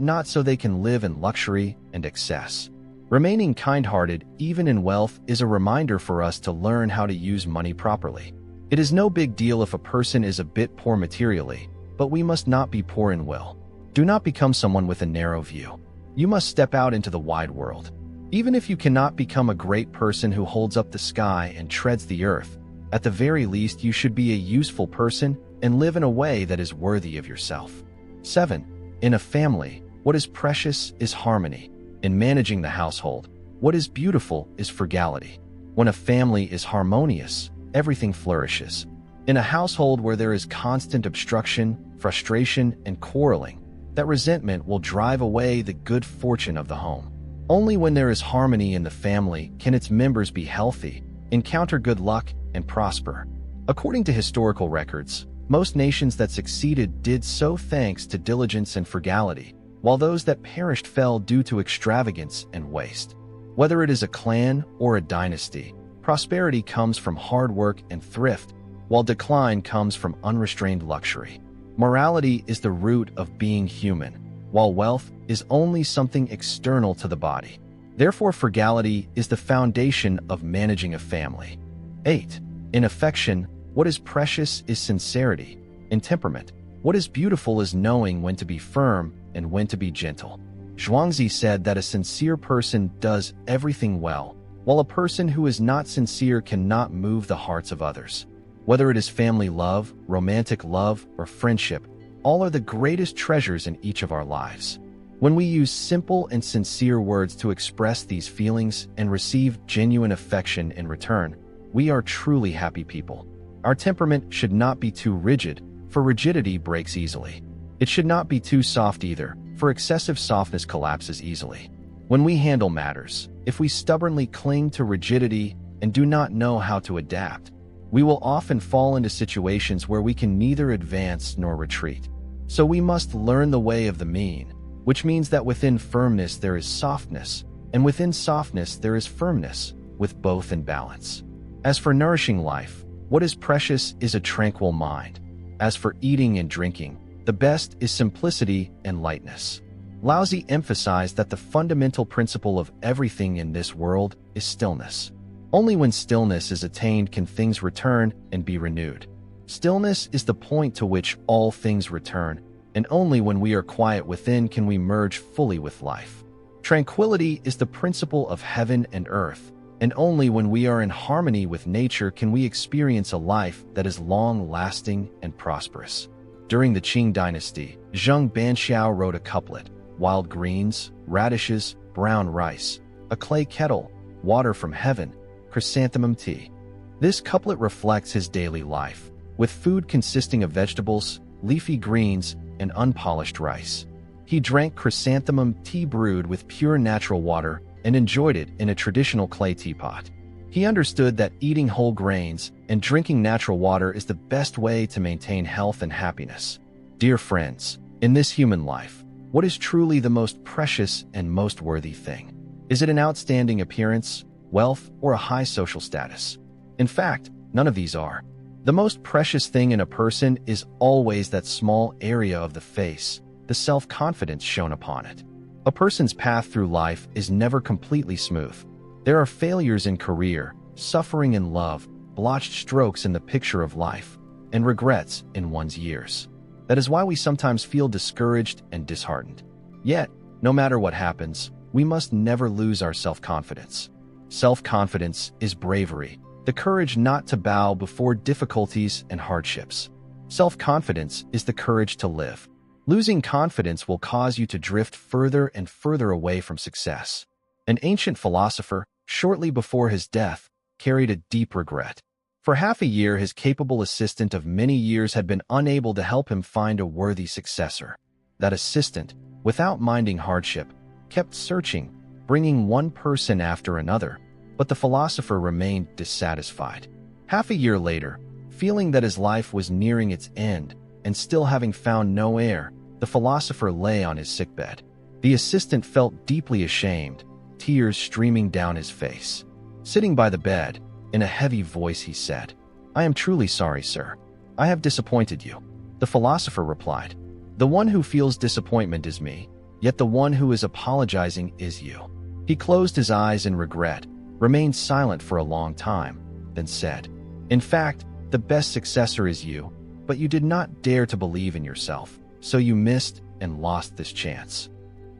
not so they can live in luxury and excess. Remaining kind-hearted, even in wealth, is a reminder for us to learn how to use money properly. It is no big deal if a person is a bit poor materially, but we must not be poor in will. Do not become someone with a narrow view. You must step out into the wide world. Even if you cannot become a great person who holds up the sky and treads the earth, at the very least you should be a useful person and live in a way that is worthy of yourself. 7. In a family, what is precious is harmony. In managing the household, what is beautiful is frugality. When a family is harmonious, everything flourishes. In a household where there is constant obstruction, frustration, and quarreling, that resentment will drive away the good fortune of the home. Only when there is harmony in the family can its members be healthy, encounter good luck, and prosper. According to historical records, most nations that succeeded did so thanks to diligence and frugality, while those that perished fell due to extravagance and waste. Whether it is a clan or a dynasty, prosperity comes from hard work and thrift, while decline comes from unrestrained luxury. Morality is the root of being human, while wealth is only something external to the body. Therefore, frugality is the foundation of managing a family. 8. In affection, what is precious is sincerity. In temperament, what is beautiful is knowing when to be firm and when to be gentle. Zhuangzi said that a sincere person does everything well, while a person who is not sincere cannot move the hearts of others. Whether it is family love, romantic love, or friendship, all are the greatest treasures in each of our lives. When we use simple and sincere words to express these feelings and receive genuine affection in return, we are truly happy people. Our temperament should not be too rigid, for rigidity breaks easily. It should not be too soft either, for excessive softness collapses easily. When we handle matters, if we stubbornly cling to rigidity and do not know how to adapt, we will often fall into situations where we can neither advance nor retreat. So we must learn the way of the mean, which means that within firmness there is softness, and within softness there is firmness, with both in balance. As for nourishing life, what is precious is a tranquil mind. As for eating and drinking, the best is simplicity and lightness. Laozi emphasized that the fundamental principle of everything in this world is stillness. Only when stillness is attained can things return and be renewed. Stillness is the point to which all things return, and only when we are quiet within can we merge fully with life. Tranquility is the principle of heaven and earth, and only when we are in harmony with nature can we experience a life that is long-lasting and prosperous. During the Qing dynasty, Zheng Banxiao wrote a couplet: wild greens, radishes, brown rice, a clay kettle, water from heaven, chrysanthemum tea. This couplet reflects his daily life, with food consisting of vegetables, leafy greens, and unpolished rice. He drank chrysanthemum tea brewed with pure natural water and enjoyed it in a traditional clay teapot. He understood that eating whole grains and drinking natural water is the best way to maintain health and happiness. Dear friends, in this human life, what is truly the most precious and most worthy thing? Is it an outstanding appearance, wealth, or a high social status? In fact, none of these are. The most precious thing in a person is always that small area of the face, the self-confidence shown upon it. A person's path through life is never completely smooth. There are failures in career, suffering in love, blotched strokes in the picture of life, and regrets in one's years. That is why we sometimes feel discouraged and disheartened. Yet, no matter what happens, we must never lose our self-confidence. Self-confidence is bravery, the courage not to bow before difficulties and hardships. Self-confidence is the courage to live. Losing confidence will cause you to drift further and further away from success. An ancient philosopher, shortly before his death, carried a deep regret. For half a year, his capable assistant of many years had been unable to help him find a worthy successor. That assistant, without minding hardship, kept searching, bringing one person after another, but the philosopher remained dissatisfied. Half a year later, feeling that his life was nearing its end, and still having found no heir, the philosopher lay on his sickbed. The assistant felt deeply ashamed, tears streaming down his face. Sitting by the bed, in a heavy voice he said, "I am truly sorry, sir. I have disappointed you." The philosopher replied, "The one who feels disappointment is me, yet the one who is apologizing is you." He closed his eyes in regret, remained silent for a long time, then said, "In fact, the best successor is you, but you did not dare to believe in yourself, so you missed and lost this chance."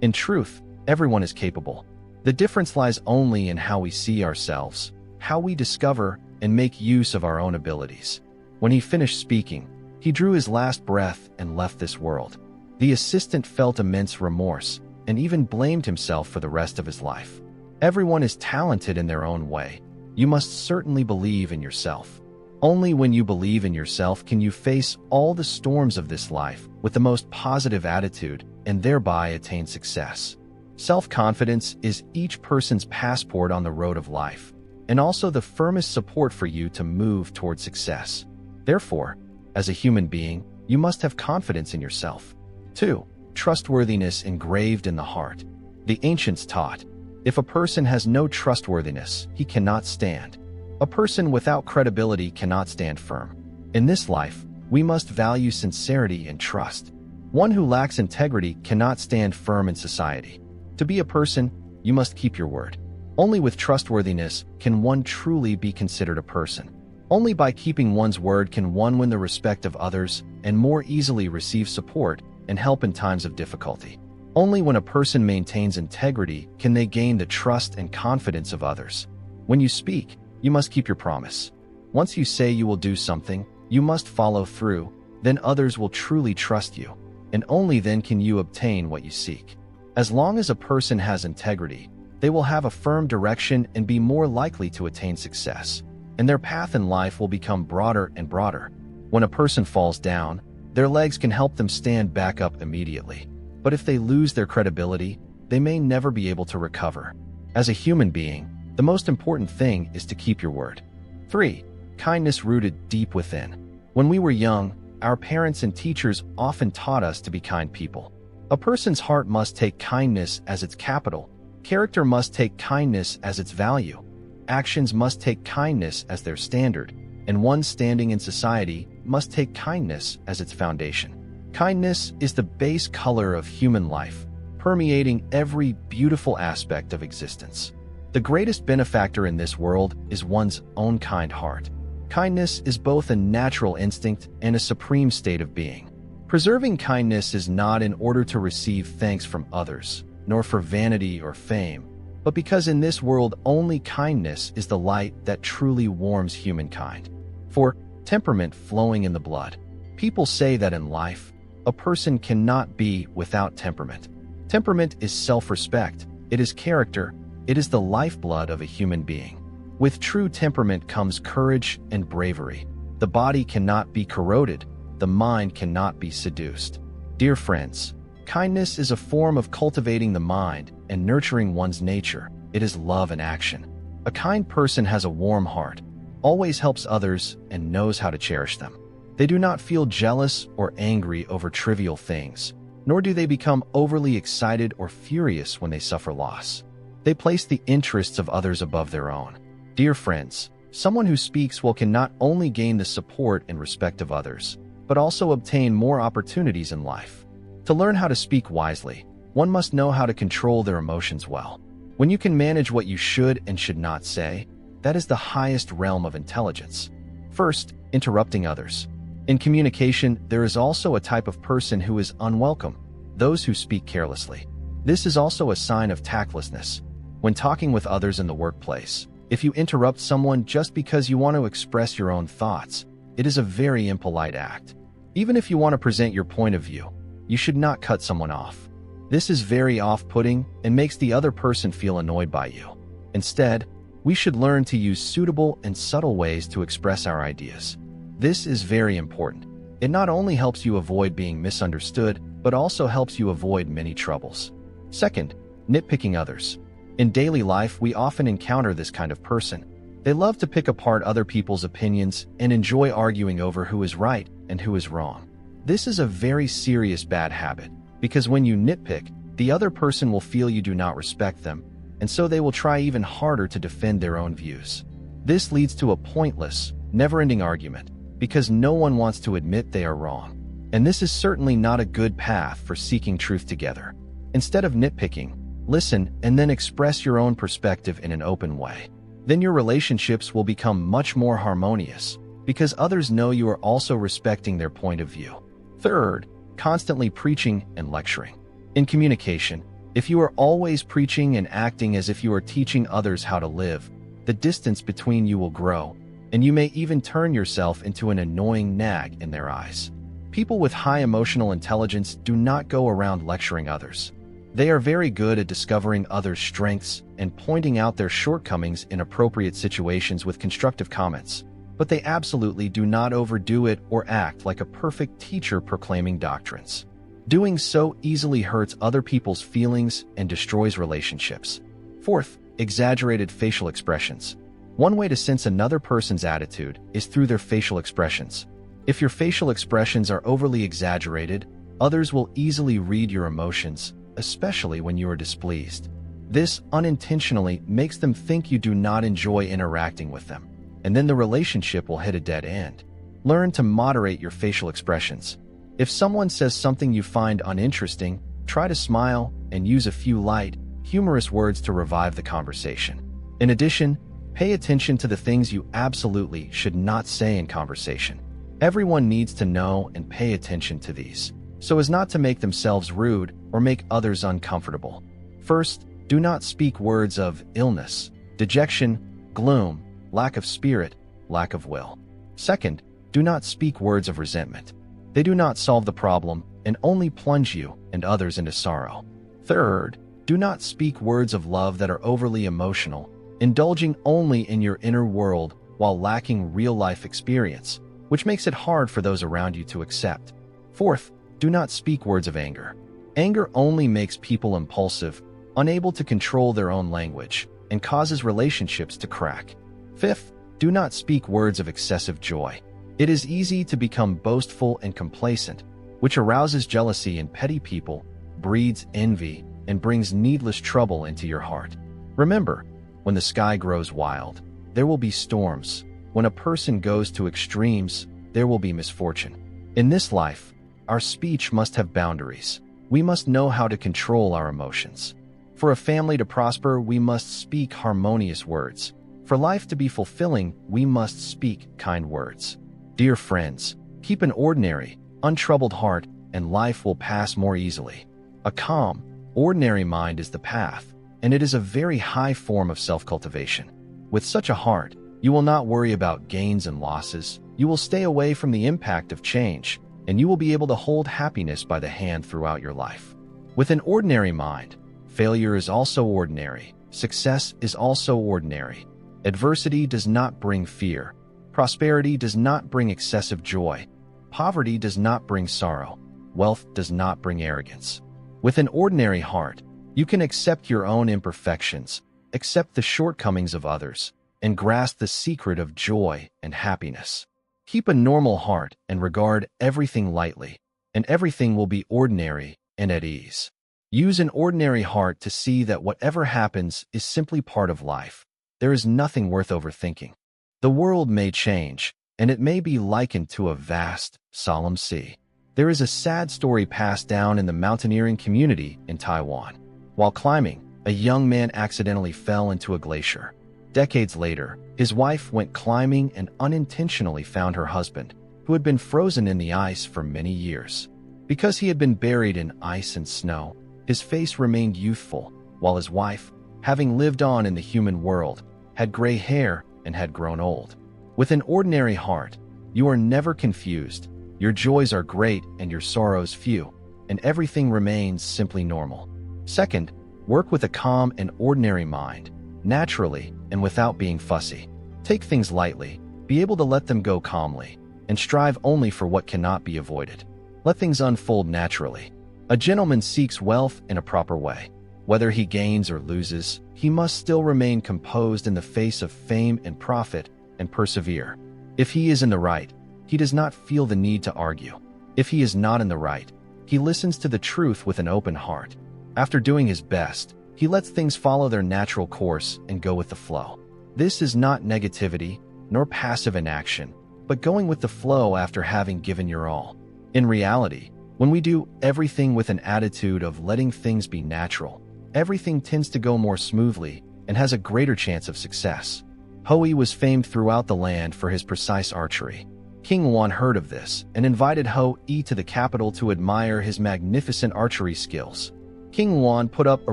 In truth, everyone is capable. The difference lies only in how we see ourselves, how we discover and make use of our own abilities. When he finished speaking, he drew his last breath and left this world. The assistant felt immense remorse and even blamed himself for the rest of his life. Everyone is talented in their own way. You must certainly believe in yourself. Only when you believe in yourself can you face all the storms of this life with the most positive attitude and thereby attain success. Self-confidence is each person's passport on the road of life, and also the firmest support for you to move toward success. Therefore, as a human being, you must have confidence in yourself. 2. Trustworthiness engraved in the heart. The ancients taught, if a person has no trustworthiness, he cannot stand. A person without credibility cannot stand firm. In this life, we must value sincerity and trust. One who lacks integrity cannot stand firm in society. To be a person, you must keep your word. Only with trustworthiness can one truly be considered a person. Only by keeping one's word can one win the respect of others and more easily receive support and help in times of difficulty. Only when a person maintains integrity can they gain the trust and confidence of others. When you speak, you must keep your promise. Once you say you will do something, you must follow through, then others will truly trust you, and only then can you obtain what you seek. As long as a person has integrity, they will have a firm direction and be more likely to attain success, and their path in life will become broader and broader. When a person falls down, their legs can help them stand back up immediately. But if they lose their credibility, they may never be able to recover. As a human being, the most important thing is to keep your word. 3. Kindness rooted deep within. When we were young, our parents and teachers often taught us to be kind people. A person's heart must take kindness as its capital. Character must take kindness as its value. Actions must take kindness as their standard, and one standing in society must take kindness as its foundation. Kindness is the base color of human life, permeating every beautiful aspect of existence. The greatest benefactor in this world is one's own kind heart. Kindness is both a natural instinct and a supreme state of being. Preserving kindness is not in order to receive thanks from others, nor for vanity or fame, but because in this world only kindness is the light that truly warms humankind. For temperament flowing in the blood. People say that in life, a person cannot be without temperament. Temperament is self-respect, it is character, it is the lifeblood of a human being. With true temperament comes courage and bravery. The body cannot be corroded, the mind cannot be seduced. Dear friends, kindness is a form of cultivating the mind and nurturing one's nature. It is love in action. A kind person has a warm heart, always helps others, and knows how to cherish them. They do not feel jealous or angry over trivial things, nor do they become overly excited or furious when they suffer loss. They place the interests of others above their own. Dear friends, Someone who speaks well can not only gain the support and respect of others, but also obtain more opportunities in life. To learn how to speak wisely, one must know how to control their emotions well. When you can manage what you should and should not say, that is the highest realm of intelligence. First, interrupting others. In communication, there is also a type of person who is unwelcome, those who speak carelessly. This is also a sign of tactlessness. When talking with others in the workplace, if you interrupt someone just because you want to express your own thoughts, it is a very impolite act. Even if you want to present your point of view, you should not cut someone off. This is very off-putting and makes the other person feel annoyed by you. Instead, we should learn to use suitable and subtle ways to express our ideas. This is very important. It not only helps you avoid being misunderstood, but also helps you avoid many troubles. Second, nitpicking others. In daily life, we often encounter this kind of person. They love to pick apart other people's opinions and enjoy arguing over who is right and who is wrong. This is a very serious bad habit, because when you nitpick, the other person will feel you do not respect them, and so they will try even harder to defend their own views. This leads to a pointless, never-ending argument, because no one wants to admit they are wrong. And this is certainly not a good path for seeking truth together. Instead of nitpicking, listen and then express your own perspective in an open way. Then your relationships will become much more harmonious, because others know you are also respecting their point of view. Third, constantly preaching and lecturing. In communication, if you are always preaching and acting as if you are teaching others how to live, the distance between you will grow, and you may even turn yourself into an annoying nag in their eyes. People with high emotional intelligence do not go around lecturing others. They are very good at discovering others' strengths and pointing out their shortcomings in appropriate situations with constructive comments. But they absolutely do not overdo it or act like a perfect teacher proclaiming doctrines. Doing so easily hurts other people's feelings and destroys relationships. Fourth, exaggerated facial expressions. One way to sense another person's attitude is through their facial expressions. If your facial expressions are overly exaggerated, others will easily read your emotions, especially when you are displeased. This unintentionally makes them think you do not enjoy interacting with them, and then the relationship will hit a dead end. Learn to moderate your facial expressions. If someone says something you find uninteresting, try to smile and use a few light, humorous words to revive the conversation. In addition, pay attention to the things you absolutely should not say in conversation. Everyone needs to know and pay attention to these, so as not to make themselves rude or make others uncomfortable. First, do not speak words of illness, dejection, gloom, lack of spirit, lack of will. Second, do not speak words of resentment. They do not solve the problem and only plunge you and others into sorrow. Third, do not speak words of love that are overly emotional, indulging only in your inner world while lacking real-life experience, which makes it hard for those around you to accept. Fourth, do not speak words of anger. Anger only makes people impulsive, unable to control their own language, and causes relationships to crack. Fifth, do not speak words of excessive joy. It is easy to become boastful and complacent, which arouses jealousy in petty people, breeds envy, and brings needless trouble into your heart. Remember, when the sky grows wild, there will be storms. When a person goes to extremes, there will be misfortune. In this life, our speech must have boundaries. We must know how to control our emotions. For a family to prosper, we must speak harmonious words. For life to be fulfilling, we must speak kind words. Dear friends, keep an ordinary, untroubled heart, and life will pass more easily. A calm, ordinary mind is the path, and it is a very high form of self-cultivation. With such a heart, you will not worry about gains and losses. You will stay away from the impact of change, and you will be able to hold happiness by the hand throughout your life. With an ordinary mind, failure is also ordinary. Success is also ordinary. Adversity does not bring fear. Prosperity does not bring excessive joy. Poverty does not bring sorrow. Wealth does not bring arrogance. With an ordinary heart, you can accept your own imperfections, accept the shortcomings of others, and grasp the secret of joy and happiness. Keep a normal heart and regard everything lightly, and everything will be ordinary and at ease. Use an ordinary heart to see that whatever happens is simply part of life. There is nothing worth overthinking. The world may change, and it may be likened to a vast, solemn sea. There is a sad story passed down in the mountaineering community in Taiwan. While climbing, a young man accidentally fell into a glacier. Decades later, his wife went climbing and unintentionally found her husband, who had been frozen in the ice for many years. Because he had been buried in ice and snow, his face remained youthful, while his wife, having lived on in the human world, had gray hair and had grown old. With an ordinary heart, you are never confused, your joys are great and your sorrows few, and everything remains simply normal. Second, work with a calm and ordinary mind, naturally and without being fussy. Take things lightly, be able to let them go calmly, and strive only for what cannot be avoided. Let things unfold naturally. A gentleman seeks wealth in a proper way. Whether he gains or loses, he must still remain composed in the face of fame and profit and persevere. If he is in the right, he does not feel the need to argue. If he is not in the right, he listens to the truth with an open heart. After doing his best, he lets things follow their natural course and go with the flow. This is not negativity, nor passive inaction, but going with the flow after having given your all. In reality, when we do everything with an attitude of letting things be natural, everything tends to go more smoothly and has a greater chance of success. Hoey was famed throughout the land for his precise archery. King Wan heard of this and invited Hoey to the capital to admire his magnificent archery skills. King Wan put up a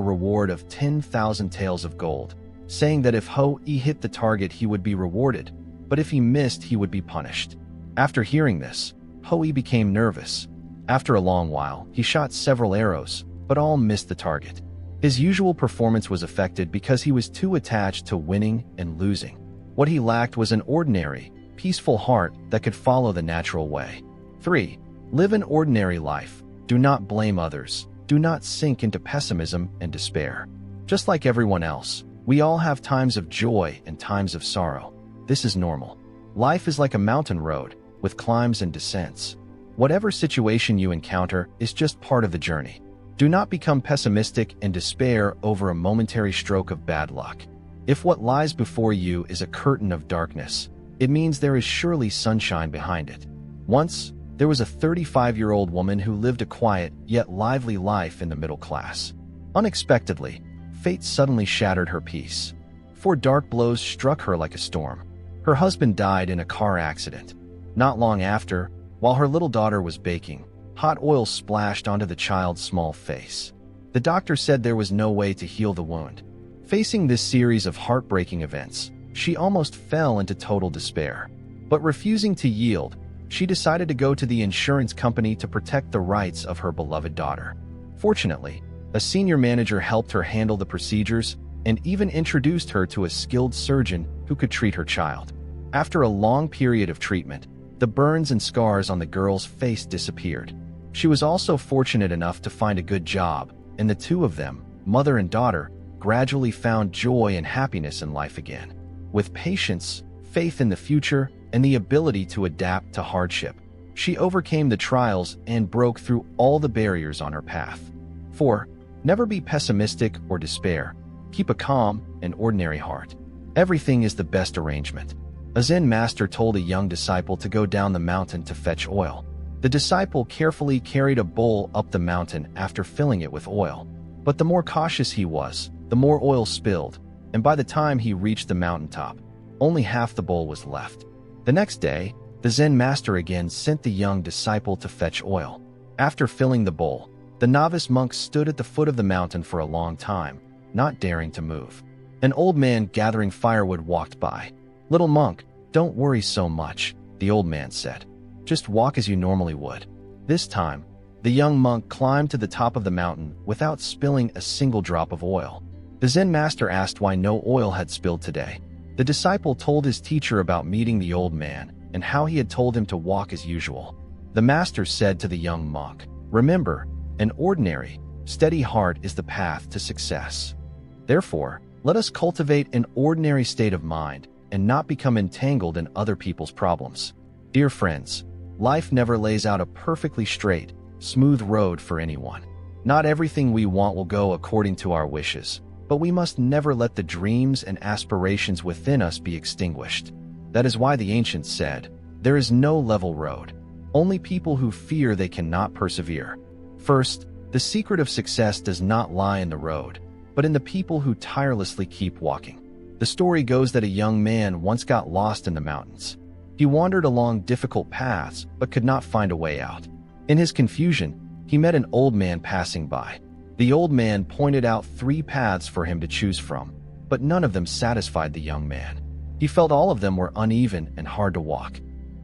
reward of 10,000 taels of gold, saying that if Hoey hit the target he would be rewarded, but if he missed he would be punished. After hearing this, Hoey became nervous. After a long while, he shot several arrows, but all missed the target. His usual performance was affected because he was too attached to winning and losing. What he lacked was an ordinary, peaceful heart that could follow the natural way. 3. Live an ordinary life. Do not blame others. Do not sink into pessimism and despair. Just like everyone else, we all have times of joy and times of sorrow. This is normal. Life is like a mountain road, with climbs and descents. Whatever situation you encounter is just part of the journey. Do not become pessimistic and despair over a momentary stroke of bad luck. If what lies before you is a curtain of darkness, it means there is surely sunshine behind it. Once, there was a 35-year-old woman who lived a quiet yet lively life in the middle class. Unexpectedly, fate suddenly shattered her peace. 4 dark blows struck her like a storm. Her husband died in a car accident. Not long after, while her little daughter was baking, hot oil splashed onto the child's small face. The doctor said there was no way to heal the wound. Facing this series of heartbreaking events, she almost fell into total despair. But refusing to yield, she decided to go to the insurance company to protect the rights of her beloved daughter. Fortunately, a senior manager helped her handle the procedures and even introduced her to a skilled surgeon who could treat her child. After a long period of treatment, the burns and scars on the girl's face disappeared. She was also fortunate enough to find a good job, and the two of them, mother and daughter, gradually found joy and happiness in life again. With patience, faith in the future, and the ability to adapt to hardship, she overcame the trials and broke through all the barriers on her path. 4. Never be pessimistic or despair. Keep a calm and ordinary heart. Everything is the best arrangement. A Zen master told a young disciple to go down the mountain to fetch oil. The disciple carefully carried a bowl up the mountain after filling it with oil. But the more cautious he was, the more oil spilled, and by the time he reached the mountaintop, only half the bowl was left. The next day, the Zen master again sent the young disciple to fetch oil. After filling the bowl, the novice monk stood at the foot of the mountain for a long time, not daring to move. An old man gathering firewood walked by. "Little monk, don't worry so much," the old man said. "Just walk as you normally would." This time, the young monk climbed to the top of the mountain without spilling a single drop of oil. The Zen master asked why no oil had spilled today. The disciple told his teacher about meeting the old man and how he had told him to walk as usual. The master said to the young monk, "Remember, an ordinary, steady heart is the path to success. Therefore, let us cultivate an ordinary state of mind and not become entangled in other people's problems." Dear friends, life never lays out a perfectly straight, smooth road for anyone. Not everything we want will go according to our wishes, but we must never let the dreams and aspirations within us be extinguished. That is why the ancients said, "There is no level road. Only people who fear they cannot persevere." First, the secret of success does not lie in the road, but in the people who tirelessly keep walking. The story goes that a young man once got lost in the mountains. He wandered along difficult paths, but could not find a way out. In his confusion, he met an old man passing by. The old man pointed out 3 paths for him to choose from, but none of them satisfied the young man. He felt all of them were uneven and hard to walk.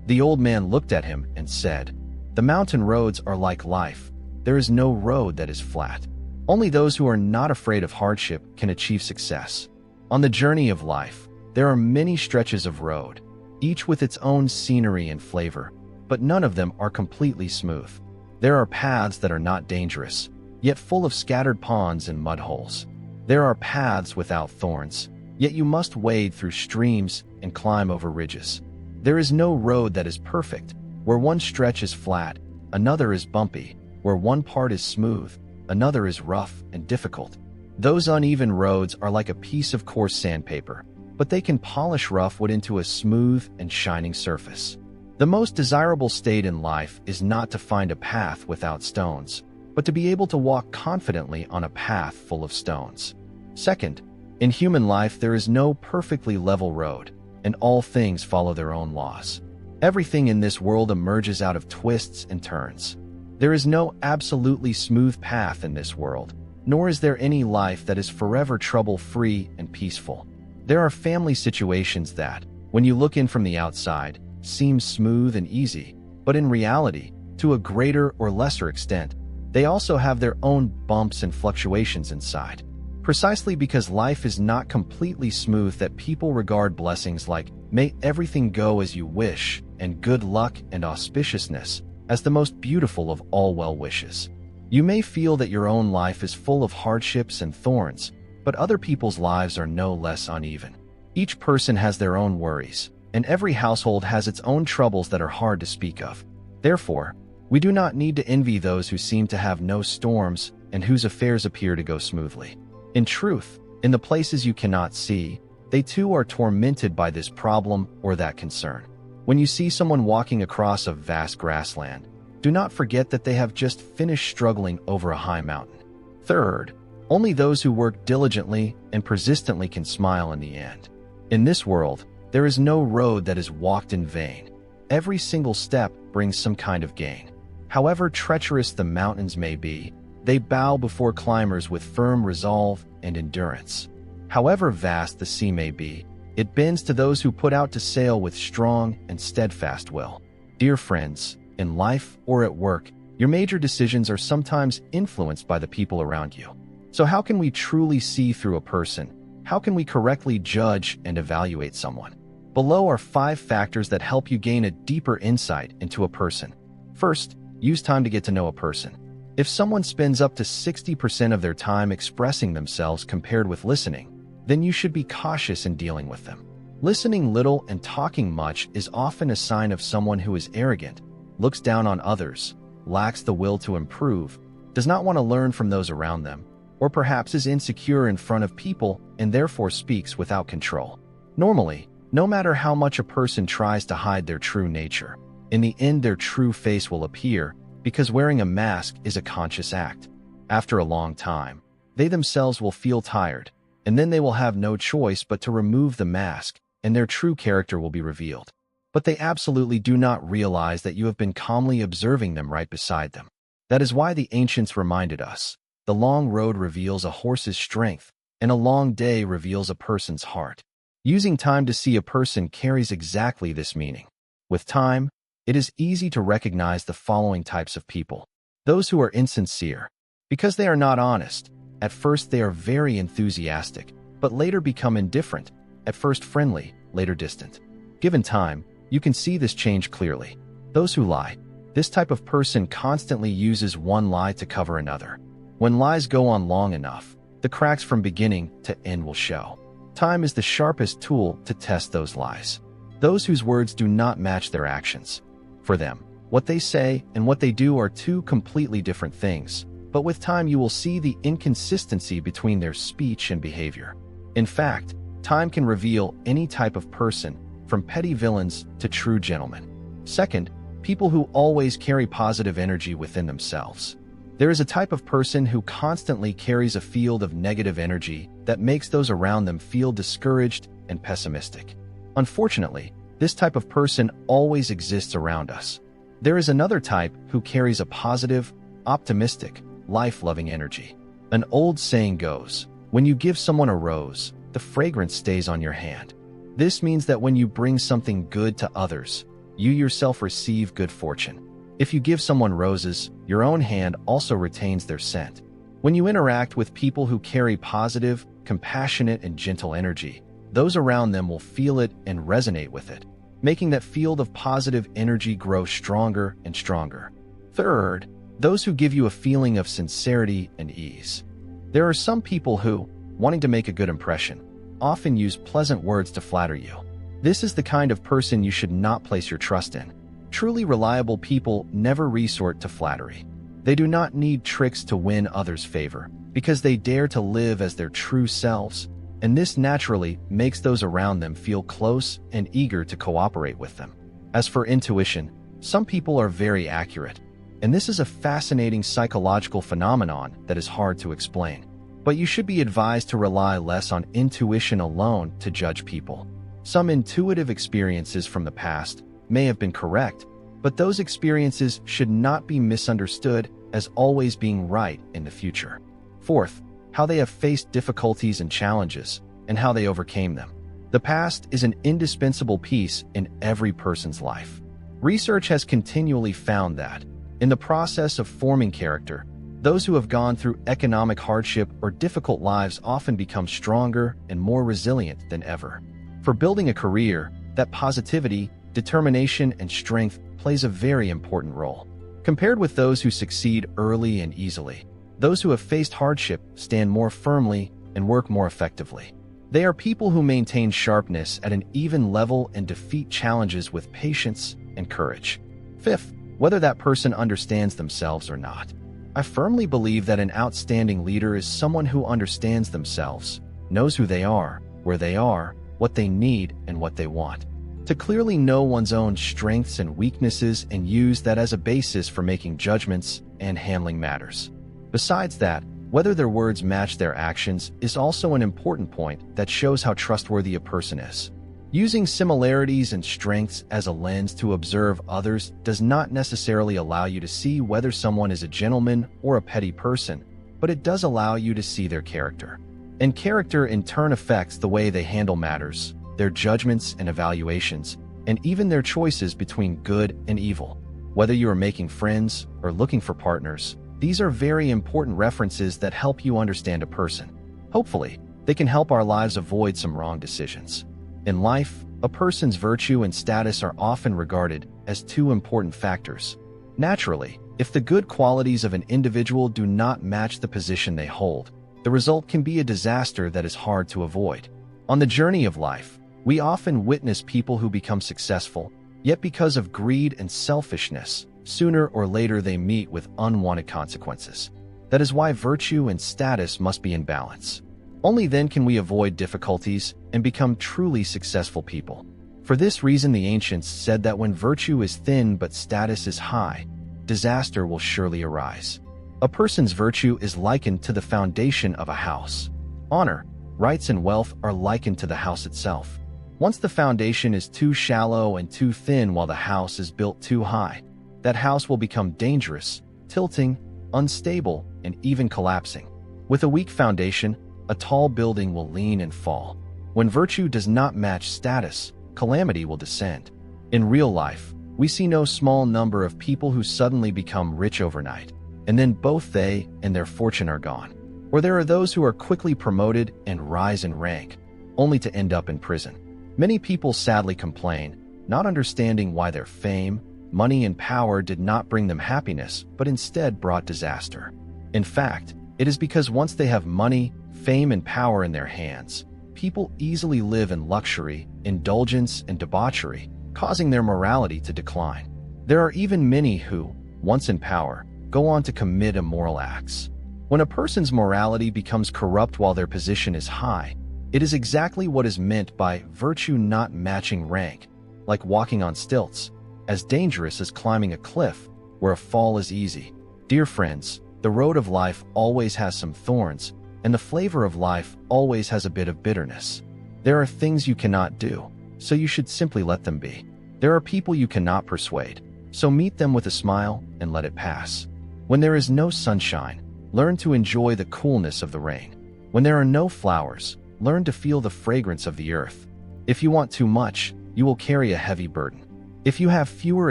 The old man looked at him and said, "The mountain roads are like life. There is no road that is flat. Only those who are not afraid of hardship can achieve success." On the journey of life, there are many stretches of road, each with its own scenery and flavor, but none of them are completely smooth. There are paths that are not dangerous, yet full of scattered ponds and mud holes. There are paths without thorns, yet you must wade through streams and climb over ridges. There is no road that is perfect, where one stretch is flat, another is bumpy, where one part is smooth, another is rough and difficult. Those uneven roads are like a piece of coarse sandpaper, but they can polish rough wood into a smooth and shining surface. The most desirable state in life is not to find a path without stones, but to be able to walk confidently on a path full of stones. Second, in human life there is no perfectly level road, and all things follow their own laws. Everything in this world emerges out of twists and turns. There is no absolutely smooth path in this world, nor is there any life that is forever trouble-free and peaceful. There are family situations that, when you look in from the outside, seem smooth and easy, but in reality, to a greater or lesser extent, they also have their own bumps and fluctuations inside. Precisely because life is not completely smooth that people regard blessings like, "May everything go as you wish," and "good luck and auspiciousness," as the most beautiful of all well wishes. You may feel that your own life is full of hardships and thorns, but other people's lives are no less uneven. Each person has their own worries, and every household has its own troubles that are hard to speak of. Therefore, we do not need to envy those who seem to have no storms and whose affairs appear to go smoothly. In truth, in the places you cannot see, they too are tormented by this problem or that concern. When you see someone walking across a vast grassland, do not forget that they have just finished struggling over a high mountain. Third, only those who work diligently and persistently can smile in the end. In this world, there is no road that is walked in vain. Every single step brings some kind of gain. However treacherous the mountains may be, they bow before climbers with firm resolve and endurance. However vast the sea may be, it bends to those who put out to sail with strong and steadfast will. Dear friends, in life or at work, your major decisions are sometimes influenced by the people around you. So how can we truly see through a person? How can we correctly judge and evaluate someone? Below are 5 factors that help you gain a deeper insight into a person. First, use time to get to know a person. If someone spends up to 60% of their time expressing themselves compared with listening, then you should be cautious in dealing with them. Listening little and talking much is often a sign of someone who is arrogant, looks down on others, lacks the will to improve, does not want to learn from those around them, or perhaps is insecure in front of people and therefore speaks without control. Normally, no matter how much a person tries to hide their true nature, in the end their true face will appear, because wearing a mask is a conscious act. After a long time, they themselves will feel tired, and then they will have no choice but to remove the mask, and their true character will be revealed. But they absolutely do not realize that you have been calmly observing them right beside them. That is why the ancients reminded us, the long road reveals a horse's strength, and a long day reveals a person's heart. Using time to see a person carries exactly this meaning. With time, it is easy to recognize the following types of people. Those who are insincere. Because they are not honest, at first they are very enthusiastic, but later become indifferent, at first friendly, later distant. Given time, you can see this change clearly. Those who lie. This type of person constantly uses one lie to cover another. When lies go on long enough, the cracks from beginning to end will show. Time is the sharpest tool to test those lies. Those whose words do not match their actions. For them, what they say and what they do are 2 completely different things, but with time you will see the inconsistency between their speech and behavior. In fact, time can reveal any type of person, from petty villains to true gentlemen. Second, people who always carry positive energy within themselves. There is a type of person who constantly carries a field of negative energy that makes those around them feel discouraged and pessimistic. Unfortunately, this type of person always exists around us. There is another type who carries a positive, optimistic, life-loving energy. An old saying goes, when you give someone a rose, the fragrance stays on your hand. This means that when you bring something good to others, you yourself receive good fortune. If you give someone roses, your own hand also retains their scent. When you interact with people who carry positive, compassionate, and gentle energy, those around them will feel it and resonate with it, making that field of positive energy grow stronger and stronger. Third, those who give you a feeling of sincerity and ease. There are some people who, wanting to make a good impression, often use pleasant words to flatter you. This is the kind of person you should not place your trust in. Truly reliable people never resort to flattery. They do not need tricks to win others' favor, because they dare to live as their true selves, and this naturally makes those around them feel close and eager to cooperate with them. As for intuition, some people are very accurate, and this is a fascinating psychological phenomenon that is hard to explain. But you should be advised to rely less on intuition alone to judge people. Some intuitive experiences from the past may have been correct, but those experiences should not be misunderstood as always being right in the future. Fourth, how they have faced difficulties and challenges, and how they overcame them. The past is an indispensable piece in every person's life. Research has continually found that, in the process of forming character, those who have gone through economic hardship or difficult lives often become stronger and more resilient than ever. For building a career, that positivity, determination, and strength plays a very important role. Compared with those who succeed early and easily, those who have faced hardship stand more firmly and work more effectively. They are people who maintain sharpness at an even level and defeat challenges with patience and courage. Fifth, whether that person understands themselves or not. I firmly believe that an outstanding leader is someone who understands themselves, knows who they are, where they are, what they need, and what they want. To clearly know one's own strengths and weaknesses and use that as a basis for making judgments and handling matters. Besides that, whether their words match their actions is also an important point that shows how trustworthy a person is. Using similarities and strengths as a lens to observe others does not necessarily allow you to see whether someone is a gentleman or a petty person, but it does allow you to see their character. And character in turn affects the way they handle matters, their judgments and evaluations, and even their choices between good and evil. Whether you are making friends or looking for partners, these are very important references that help you understand a person. Hopefully, they can help our lives avoid some wrong decisions. In life, a person's virtue and status are often regarded as two important factors. Naturally, if the good qualities of an individual do not match the position they hold, the result can be a disaster that is hard to avoid. On the journey of life, we often witness people who become successful, yet because of greed and selfishness, sooner or later they meet with unwanted consequences. That is why virtue and status must be in balance. Only then can we avoid difficulties and become truly successful people. For this reason, the ancients said that when virtue is thin but status is high, disaster will surely arise. A person's virtue is likened to the foundation of a house. Honor, rights, and wealth are likened to the house itself. Once the foundation is too shallow and too thin while the house is built too high, that house will become dangerous, tilting, unstable, and even collapsing. With a weak foundation, a tall building will lean and fall. When virtue does not match status, calamity will descend. In real life, we see no small number of people who suddenly become rich overnight, and then both they and their fortune are gone. Or there are those who are quickly promoted and rise in rank, only to end up in prison. Many people sadly complain, not understanding why their fame, money, and power did not bring them happiness, but instead brought disaster. In fact, it is because once they have money, fame, and power in their hands, people easily live in luxury, indulgence, and debauchery, causing their morality to decline. There are even many who, once in power, go on to commit immoral acts. When a person's morality becomes corrupt while their position is high, It is exactly what is meant by virtue not matching rank, like walking on stilts, as dangerous as climbing a cliff, where a fall is easy. Dear friends, the road of life always has some thorns, and the flavor of life always has a bit of bitterness. There are things you cannot do, so you should simply let them be. There are people you cannot persuade, so meet them with a smile and let it pass. When there is no sunshine, learn to enjoy the coolness of the rain. When there are no flowers, learn to feel the fragrance of the earth. If you want too much, you will carry a heavy burden. If you have fewer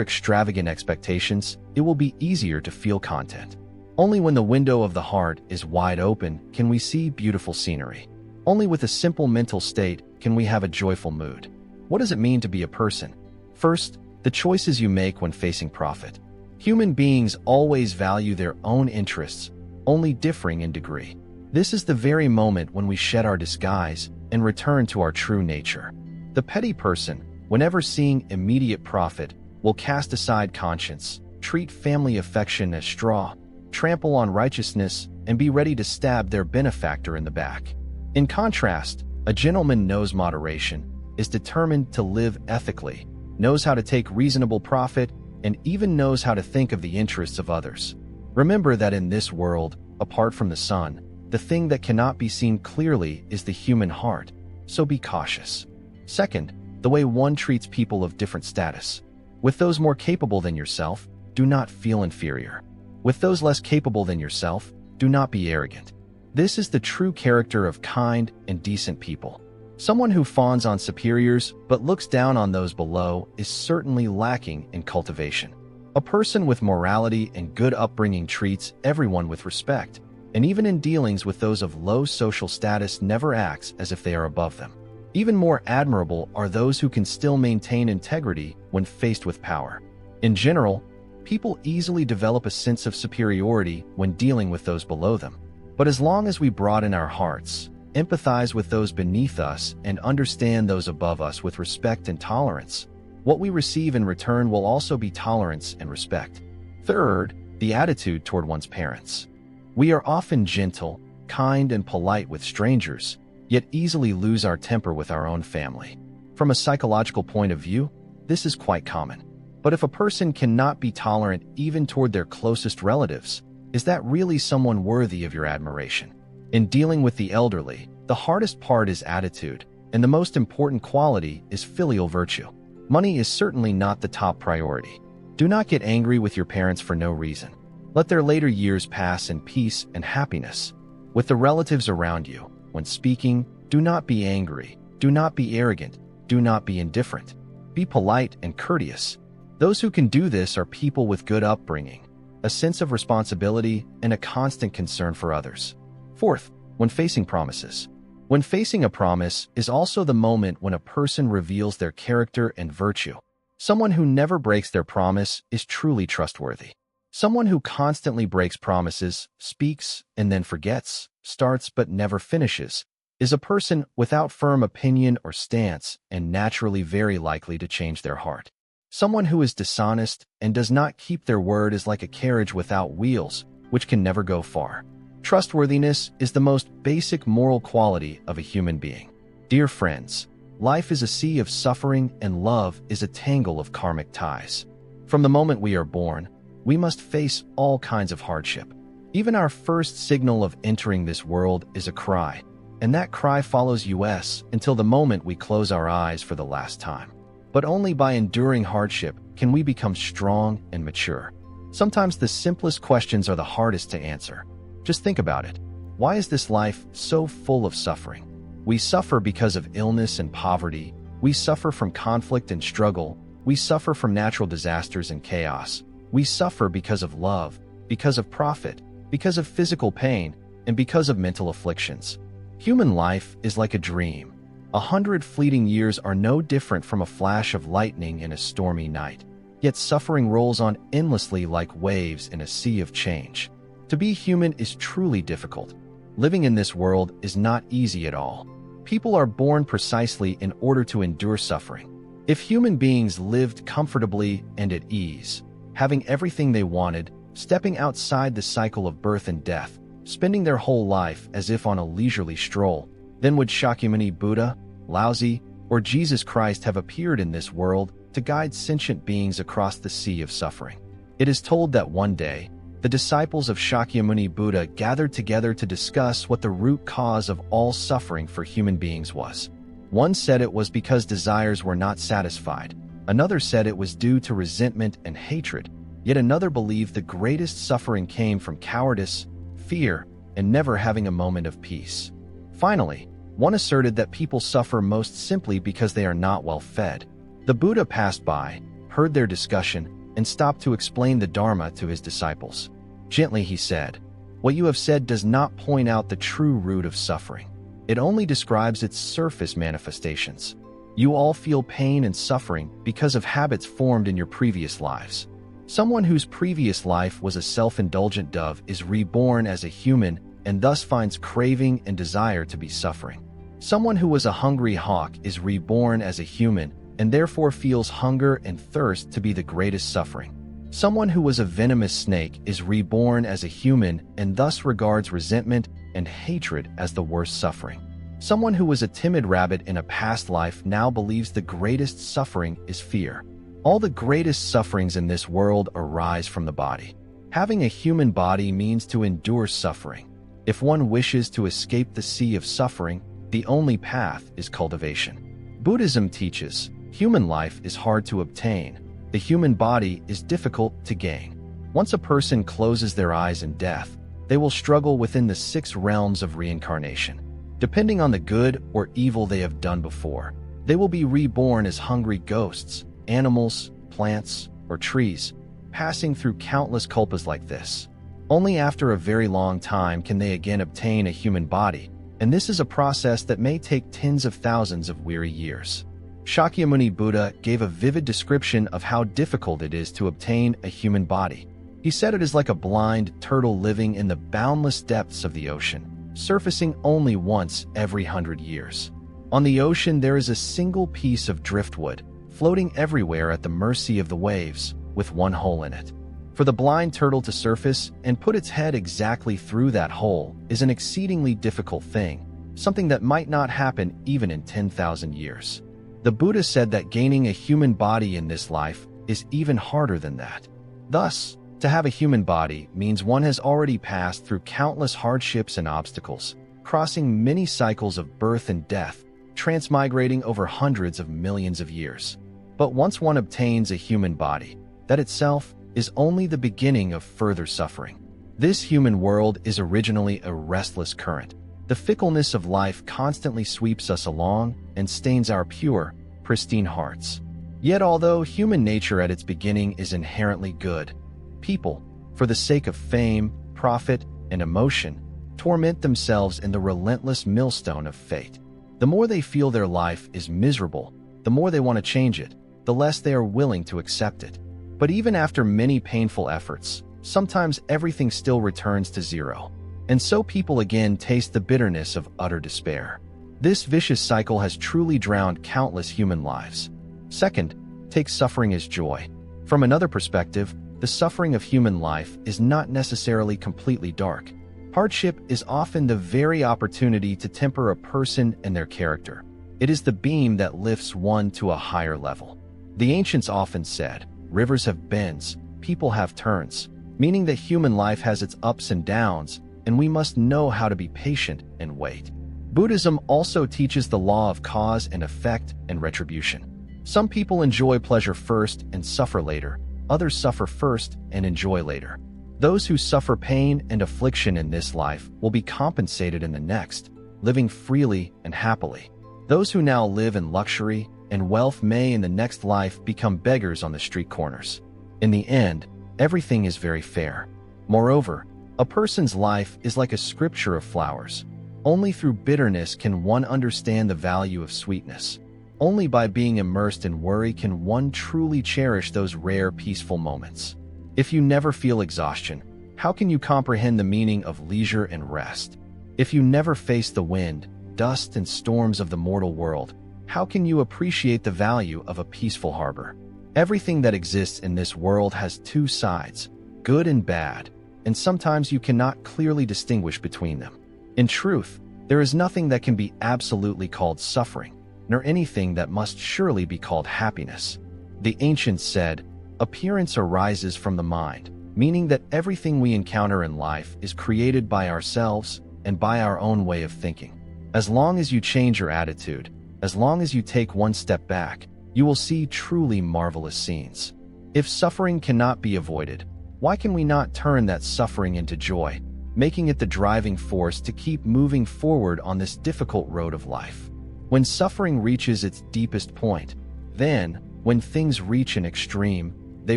extravagant expectations, it will be easier to feel content. Only when the window of the heart is wide open can we see beautiful scenery. Only with a simple mental state can we have a joyful mood. What does it mean to be a person? First, the choices you make when facing profit. Human beings always value their own interests, only differing in degree. This is the very moment when we shed our disguise and return to our true nature. The petty person, whenever seeing immediate profit, will cast aside conscience, treat family affection as straw, trample on righteousness, and be ready to stab their benefactor in the back. In contrast, a gentleman knows moderation, is determined to live ethically, knows how to take reasonable profit, and even knows how to think of the interests of others. Remember that in this world, apart from the sun, the thing that cannot be seen clearly is the human heart, so be cautious. Second, the way one treats people of different status. With those more capable than yourself, do not feel inferior. With those less capable than yourself, do not be arrogant. This is the true character of kind and decent people. Someone who fawns on superiors but looks down on those below is certainly lacking in cultivation. A person with morality and good upbringing treats everyone with respect, and even in dealings with those of low social status never acts as if they are above them. Even more admirable are those who can still maintain integrity when faced with power. In general, people easily develop a sense of superiority when dealing with those below them. But as long as we broaden our hearts, empathize with those beneath us, and understand those above us with respect and tolerance, what we receive in return will also be tolerance and respect. Third, the attitude toward one's parents. We are often gentle, kind, and polite with strangers, yet easily lose our temper with our own family. From a psychological point of view, this is quite common. But if a person cannot be tolerant even toward their closest relatives, is that really someone worthy of your admiration? In dealing with the elderly, the hardest part is attitude, and the most important quality is filial virtue. Money is certainly not the top priority. Do not get angry with your parents for no reason. Let their later years pass in peace and happiness. With the relatives around you, when speaking, do not be angry, do not be arrogant, do not be indifferent. Be polite and courteous. Those who can do this are people with good upbringing, a sense of responsibility, and a constant concern for others. Fourth, when facing promises. When facing a promise is also the moment when a person reveals their character and virtue. Someone who never breaks their promise is truly trustworthy. Someone who constantly breaks promises, speaks, and then forgets, starts but never finishes, is a person without firm opinion or stance and naturally very likely to change their heart. Someone who is dishonest and does not keep their word is like a carriage without wheels, which can never go far. Trustworthiness is the most basic moral quality of a human being. Dear friends, life is a sea of suffering and love is a tangle of karmic ties. From the moment we are born, we must face all kinds of hardship. Even our first signal of entering this world is a cry, and that cry follows us until the moment we close our eyes for the last time. But only by enduring hardship can we become strong and mature. Sometimes the simplest questions are the hardest to answer. Just think about it. Why is this life so full of suffering? We suffer because of illness and poverty. We suffer from conflict and struggle. We suffer from natural disasters and chaos. We suffer because of love, because of profit, because of physical pain, and because of mental afflictions. Human life is like a dream. 100 fleeting years are no different from a flash of lightning in a stormy night. Yet suffering rolls on endlessly like waves in a sea of change. To be human is truly difficult. Living in this world is not easy at all. People are born precisely in order to endure suffering. If human beings lived comfortably and at ease, having everything they wanted, stepping outside the cycle of birth and death, spending their whole life as if on a leisurely stroll, then would Shakyamuni Buddha, Laozi, or Jesus Christ have appeared in this world to guide sentient beings across the sea of suffering. It is told that one day, the disciples of Shakyamuni Buddha gathered together to discuss what the root cause of all suffering for human beings was. One said it was because desires were not satisfied. Another said it was due to resentment and hatred. Yet another believed the greatest suffering came from cowardice, fear, and never having a moment of peace. Finally, one asserted that people suffer most simply because they are not well fed. The Buddha passed by, heard their discussion, and stopped to explain the Dharma to his disciples. Gently he said, "What you have said does not point out the true root of suffering. It only describes its surface manifestations. You all feel pain and suffering because of habits formed in your previous lives. Someone whose previous life was a self-indulgent dove is reborn as a human and thus finds craving and desire to be suffering. Someone who was a hungry hawk is reborn as a human and therefore feels hunger and thirst to be the greatest suffering. Someone who was a venomous snake is reborn as a human and thus regards resentment and hatred as the worst suffering. Someone who was a timid rabbit in a past life now believes the greatest suffering is fear. All the greatest sufferings in this world arise from the body. Having a human body means to endure suffering. If one wishes to escape the sea of suffering, the only path is cultivation. Buddhism teaches, human life is hard to obtain. The human body is difficult to gain. Once a person closes their eyes in death, they will struggle within the 6 realms of reincarnation. Depending on the good or evil they have done before, they will be reborn as hungry ghosts, animals, plants, or trees, passing through countless kalpas like this. Only after a very long time can they again obtain a human body, and this is a process that may take tens of thousands of weary years. Shakyamuni Buddha gave a vivid description of how difficult it is to obtain a human body. He said it is like a blind turtle living in the boundless depths of the ocean, surfacing only once every 100 years. On the ocean there is a single piece of driftwood, floating everywhere at the mercy of the waves, with one hole in it. For the blind turtle to surface and put its head exactly through that hole is an exceedingly difficult thing, something that might not happen even in 10,000 years. The Buddha said that gaining a human body in this life is even harder than that. Thus, to have a human body means one has already passed through countless hardships and obstacles, crossing many cycles of birth and death, transmigrating over hundreds of millions of years. But once one obtains a human body, that itself is only the beginning of further suffering. This human world is originally a restless current. The fickleness of life constantly sweeps us along and stains our pure, pristine hearts. Yet although human nature at its beginning is inherently good, people, for the sake of fame, profit, and emotion, torment themselves in the relentless millstone of fate. The more they feel their life is miserable, the more they want to change it, the less they are willing to accept it. But even after many painful efforts, sometimes everything still returns to zero. And so people again taste the bitterness of utter despair. This vicious cycle has truly drowned countless human lives. Second, take suffering as joy. From another perspective, the suffering of human life is not necessarily completely dark. Hardship is often the very opportunity to temper a person and their character. It is the beam that lifts one to a higher level. The ancients often said, "Rivers have bends, people have turns," meaning that human life has its ups and downs, and we must know how to be patient and wait. Buddhism also teaches the law of cause and effect and retribution. Some people enjoy pleasure first and suffer later. Others suffer first and enjoy later. Those who suffer pain and affliction in this life will be compensated in the next, living freely and happily. Those who now live in luxury and wealth may in the next life become beggars on the street corners. In the end, everything is very fair. Moreover, a person's life is like a scripture of flowers. Only through bitterness can one understand the value of sweetness. Only by being immersed in worry can one truly cherish those rare peaceful moments. If you never feel exhaustion, how can you comprehend the meaning of leisure and rest? If you never face the wind, dust, and storms of the mortal world, how can you appreciate the value of a peaceful harbor? Everything that exists in this world has two sides, good and bad, and sometimes you cannot clearly distinguish between them. In truth, There is nothing that can be absolutely called suffering, nor anything that must surely be called happiness. The ancients said, "Appearance arises from the mind," meaning that everything we encounter in life is created by ourselves and by our own way of thinking. As long as you change your attitude, as long as you take one step back, you will see truly marvelous scenes. If suffering cannot be avoided, why can we not turn that suffering into joy, making it the driving force to keep moving forward on this difficult road of life? When suffering reaches its deepest point, then, when things reach an extreme, they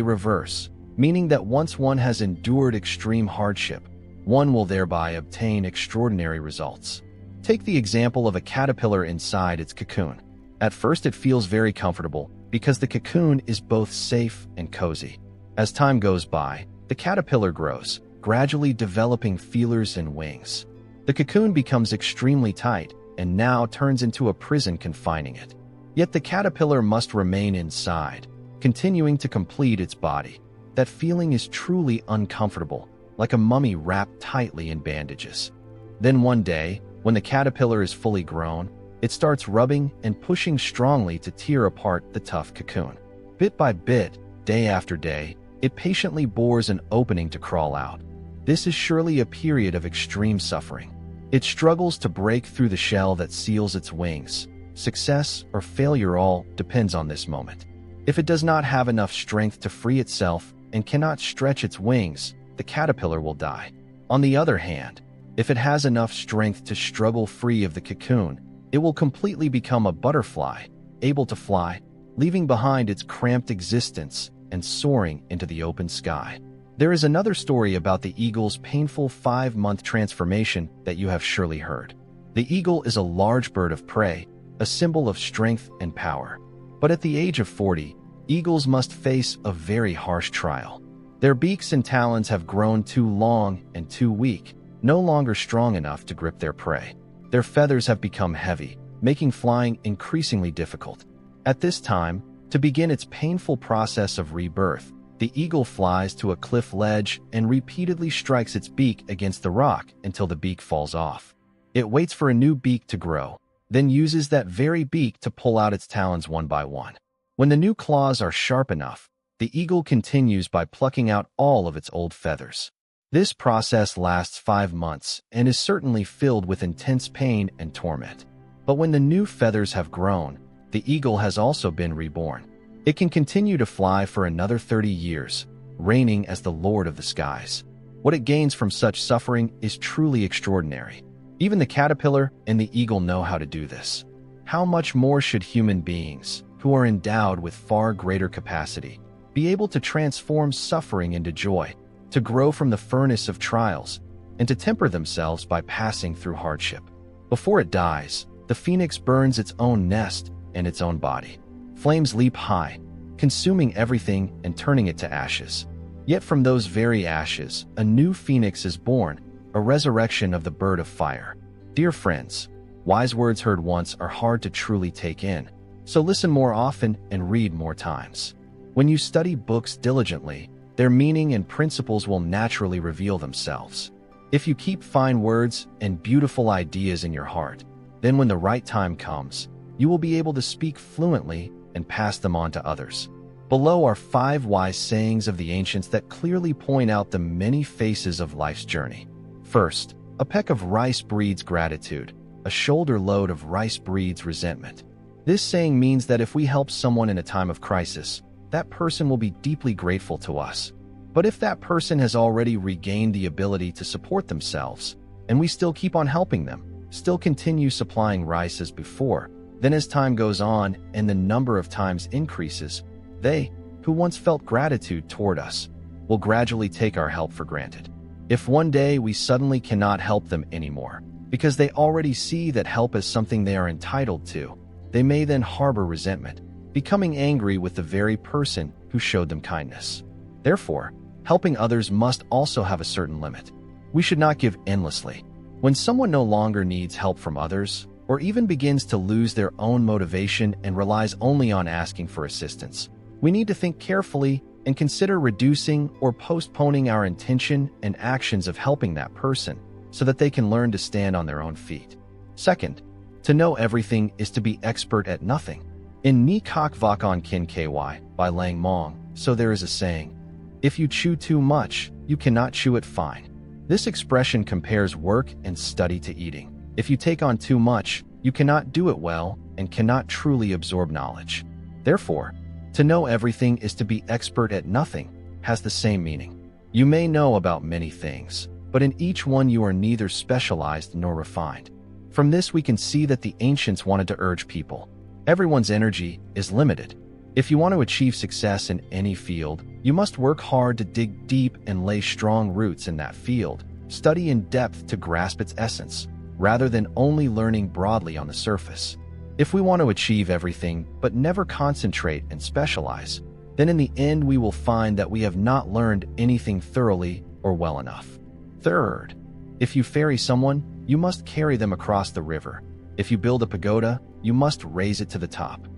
reverse, meaning that once one has endured extreme hardship, one will thereby obtain extraordinary results. Take the example of a caterpillar inside its cocoon. At first it feels very comfortable because the cocoon is both safe and cozy. As time goes by, the caterpillar grows, gradually developing feelers and wings. The cocoon becomes extremely tight and now turns into a prison confining it. Yet the caterpillar must remain inside, continuing to complete its body. That feeling is truly uncomfortable, like a mummy wrapped tightly in bandages. Then one day, when the caterpillar is fully grown, it starts rubbing and pushing strongly to tear apart the tough cocoon. Bit by bit, day after day, it patiently bores an opening to crawl out. This is surely a period of extreme suffering. It struggles to break through the shell that seals its wings. Success or failure all depends on this moment. If it does not have enough strength to free itself and cannot stretch its wings, the caterpillar will die. On the other hand, if it has enough strength to struggle free of the cocoon, it will completely become a butterfly, able to fly, leaving behind its cramped existence and soaring into the open sky. There is another story about the eagle's painful 5-month transformation that you have surely heard. The eagle is a large bird of prey, a symbol of strength and power. But at the age of 40, eagles must face a very harsh trial. Their beaks and talons have grown too long and too weak, no longer strong enough to grip their prey. Their feathers have become heavy, making flying increasingly difficult. At this time, to begin its painful process of rebirth, the eagle flies to a cliff ledge and repeatedly strikes its beak against the rock until the beak falls off. It waits for a new beak to grow, then uses that very beak to pull out its talons one by one. When the new claws are sharp enough, the eagle continues by plucking out all of its old feathers. This process lasts 5 months and is certainly filled with intense pain and torment. But when the new feathers have grown, the eagle has also been reborn. It can continue to fly for another 30 years, reigning as the Lord of the skies. What it gains from such suffering is truly extraordinary. Even the caterpillar and the eagle know how to do this. How much more should human beings, who are endowed with far greater capacity, be able to transform suffering into joy, to grow from the furnace of trials, and to temper themselves by passing through hardship? Before it dies, the phoenix burns its own nest and its own body. Flames leap high, consuming everything and turning it to ashes. Yet from those very ashes, a new phoenix is born, a resurrection of the bird of fire. Dear friends, wise words heard once are hard to truly take in, so listen more often and read more times. When you study books diligently, their meaning and principles will naturally reveal themselves. If you keep fine words and beautiful ideas in your heart, then when the right time comes, you will be able to speak fluently and pass them on to others. Below are 5 wise sayings of the ancients that clearly point out the many faces of life's journey. First, a peck of rice breeds gratitude, a shoulder load of rice breeds resentment. This saying means that if we help someone in a time of crisis, that person will be deeply grateful to us. But if that person has already regained the ability to support themselves, and we still keep on helping them, still continue supplying rice as before, then as time goes on and the number of times increases, they, who once felt gratitude toward us, will gradually take our help for granted. If one day we suddenly cannot help them anymore, because they already see that help is something they are entitled to, they may then harbor resentment, becoming angry with the very person who showed them kindness. Therefore, helping others must also have a certain limit. We should not give endlessly. When someone no longer needs help from others, or even begins to lose their own motivation and relies only on asking for assistance, we need to think carefully and consider reducing or postponing our intention and actions of helping that person so that they can learn to stand on their own feet. Second, to know everything is to be expert at nothing. In Ni Kak Vakon Kin Ky by Lang Mong, so there is a saying, if you chew too much, you cannot chew it fine. This expression compares work and study to eating. If you take on too much, you cannot do it well and cannot truly absorb knowledge. Therefore, to know everything is to be expert at nothing has the same meaning. You may know about many things, but in each one you are neither specialized nor refined. From this we can see that the ancients wanted to urge people. Everyone's energy is limited. If you want to achieve success in any field, you must work hard to dig deep and lay strong roots in that field, study in depth to grasp its essence, rather than only learning broadly on the surface. If we want to achieve everything but never concentrate and specialize, then in the end we will find that we have not learned anything thoroughly or well enough. Third, if you ferry someone, you must carry them across the river. If you build a pagoda, you must raise it to the top.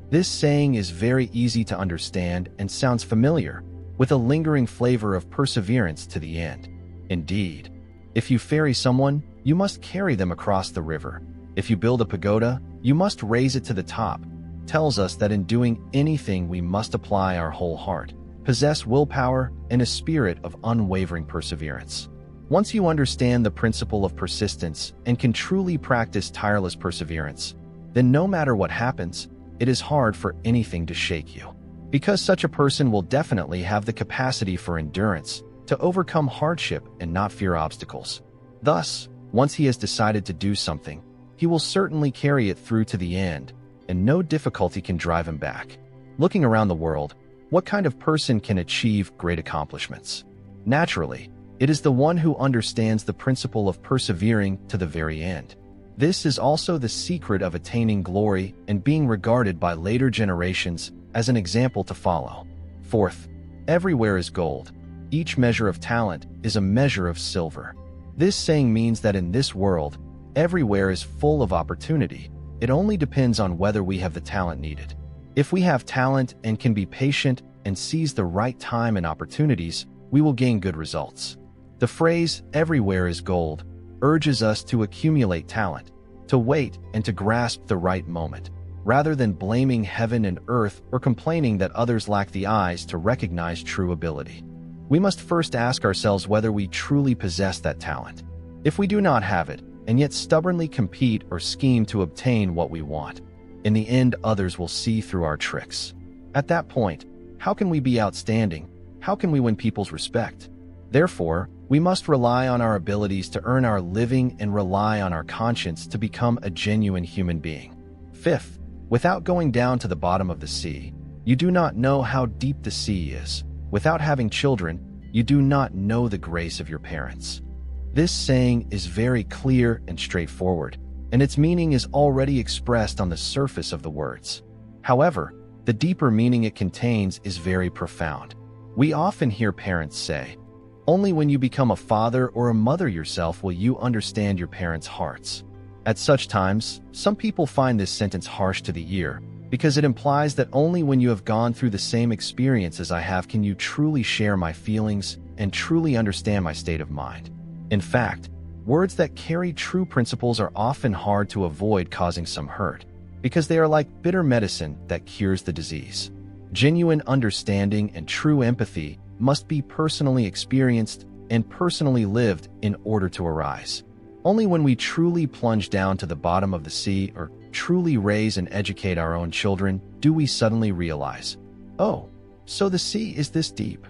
This saying is very easy to understand and sounds familiar, with a lingering flavor of perseverance to the end. Indeed, if you ferry someone, you must carry them across the river. If you build a pagoda, you must raise it to the top. Tells us that in doing anything we must apply our whole heart, possess willpower, and a spirit of unwavering perseverance. Once you understand the principle of persistence and can truly practice tireless perseverance, then no matter what happens, it is hard for anything to shake you. Because such a person will definitely have the capacity for endurance to overcome hardship and not fear obstacles. Thus, once he has decided to do something, he will certainly carry it through to the end, and no difficulty can drive him back. Looking around the world, what kind of person can achieve great accomplishments? Naturally, it is the one who understands the principle of persevering to the very end. This is also the secret of attaining glory and being regarded by later generations as an example to follow. Fourth, everywhere is gold. Each measure of talent is a measure of silver. This saying means that in this world, everywhere is full of opportunity. It only depends on whether we have the talent needed. If we have talent and can be patient and seize the right time and opportunities, we will gain good results. The phrase, everywhere is gold, urges us to accumulate talent, to wait and to grasp the right moment, rather than blaming heaven and earth or complaining that others lack the eyes to recognize true ability. We must first ask ourselves whether we truly possess that talent. If we do not have it, and yet stubbornly compete or scheme to obtain what we want, in the end others will see through our tricks. At that point, how can we be outstanding? How can we win people's respect? Therefore, we must rely on our abilities to earn our living and rely on our conscience to become a genuine human being. Fifth, without going down to the bottom of the sea, you do not know how deep the sea is. Without having children, you do not know the grace of your parents. This saying is very clear and straightforward, and its meaning is already expressed on the surface of the words. However, the deeper meaning it contains is very profound. We often hear parents say, "Only when you become a father or a mother yourself will you understand your parents' hearts." At such times, some people find this sentence harsh to the ear, because it implies that only when you have gone through the same experience as I have can you truly share my feelings and truly understand my state of mind. In fact, words that carry true principles are often hard to avoid causing some hurt, because they are like bitter medicine that cures the disease. Genuine understanding and true empathy must be personally experienced and personally lived in order to arise. Only when we truly plunge down to the bottom of the sea or truly raise and educate our own children do we suddenly realize, oh, so the sea is this deep.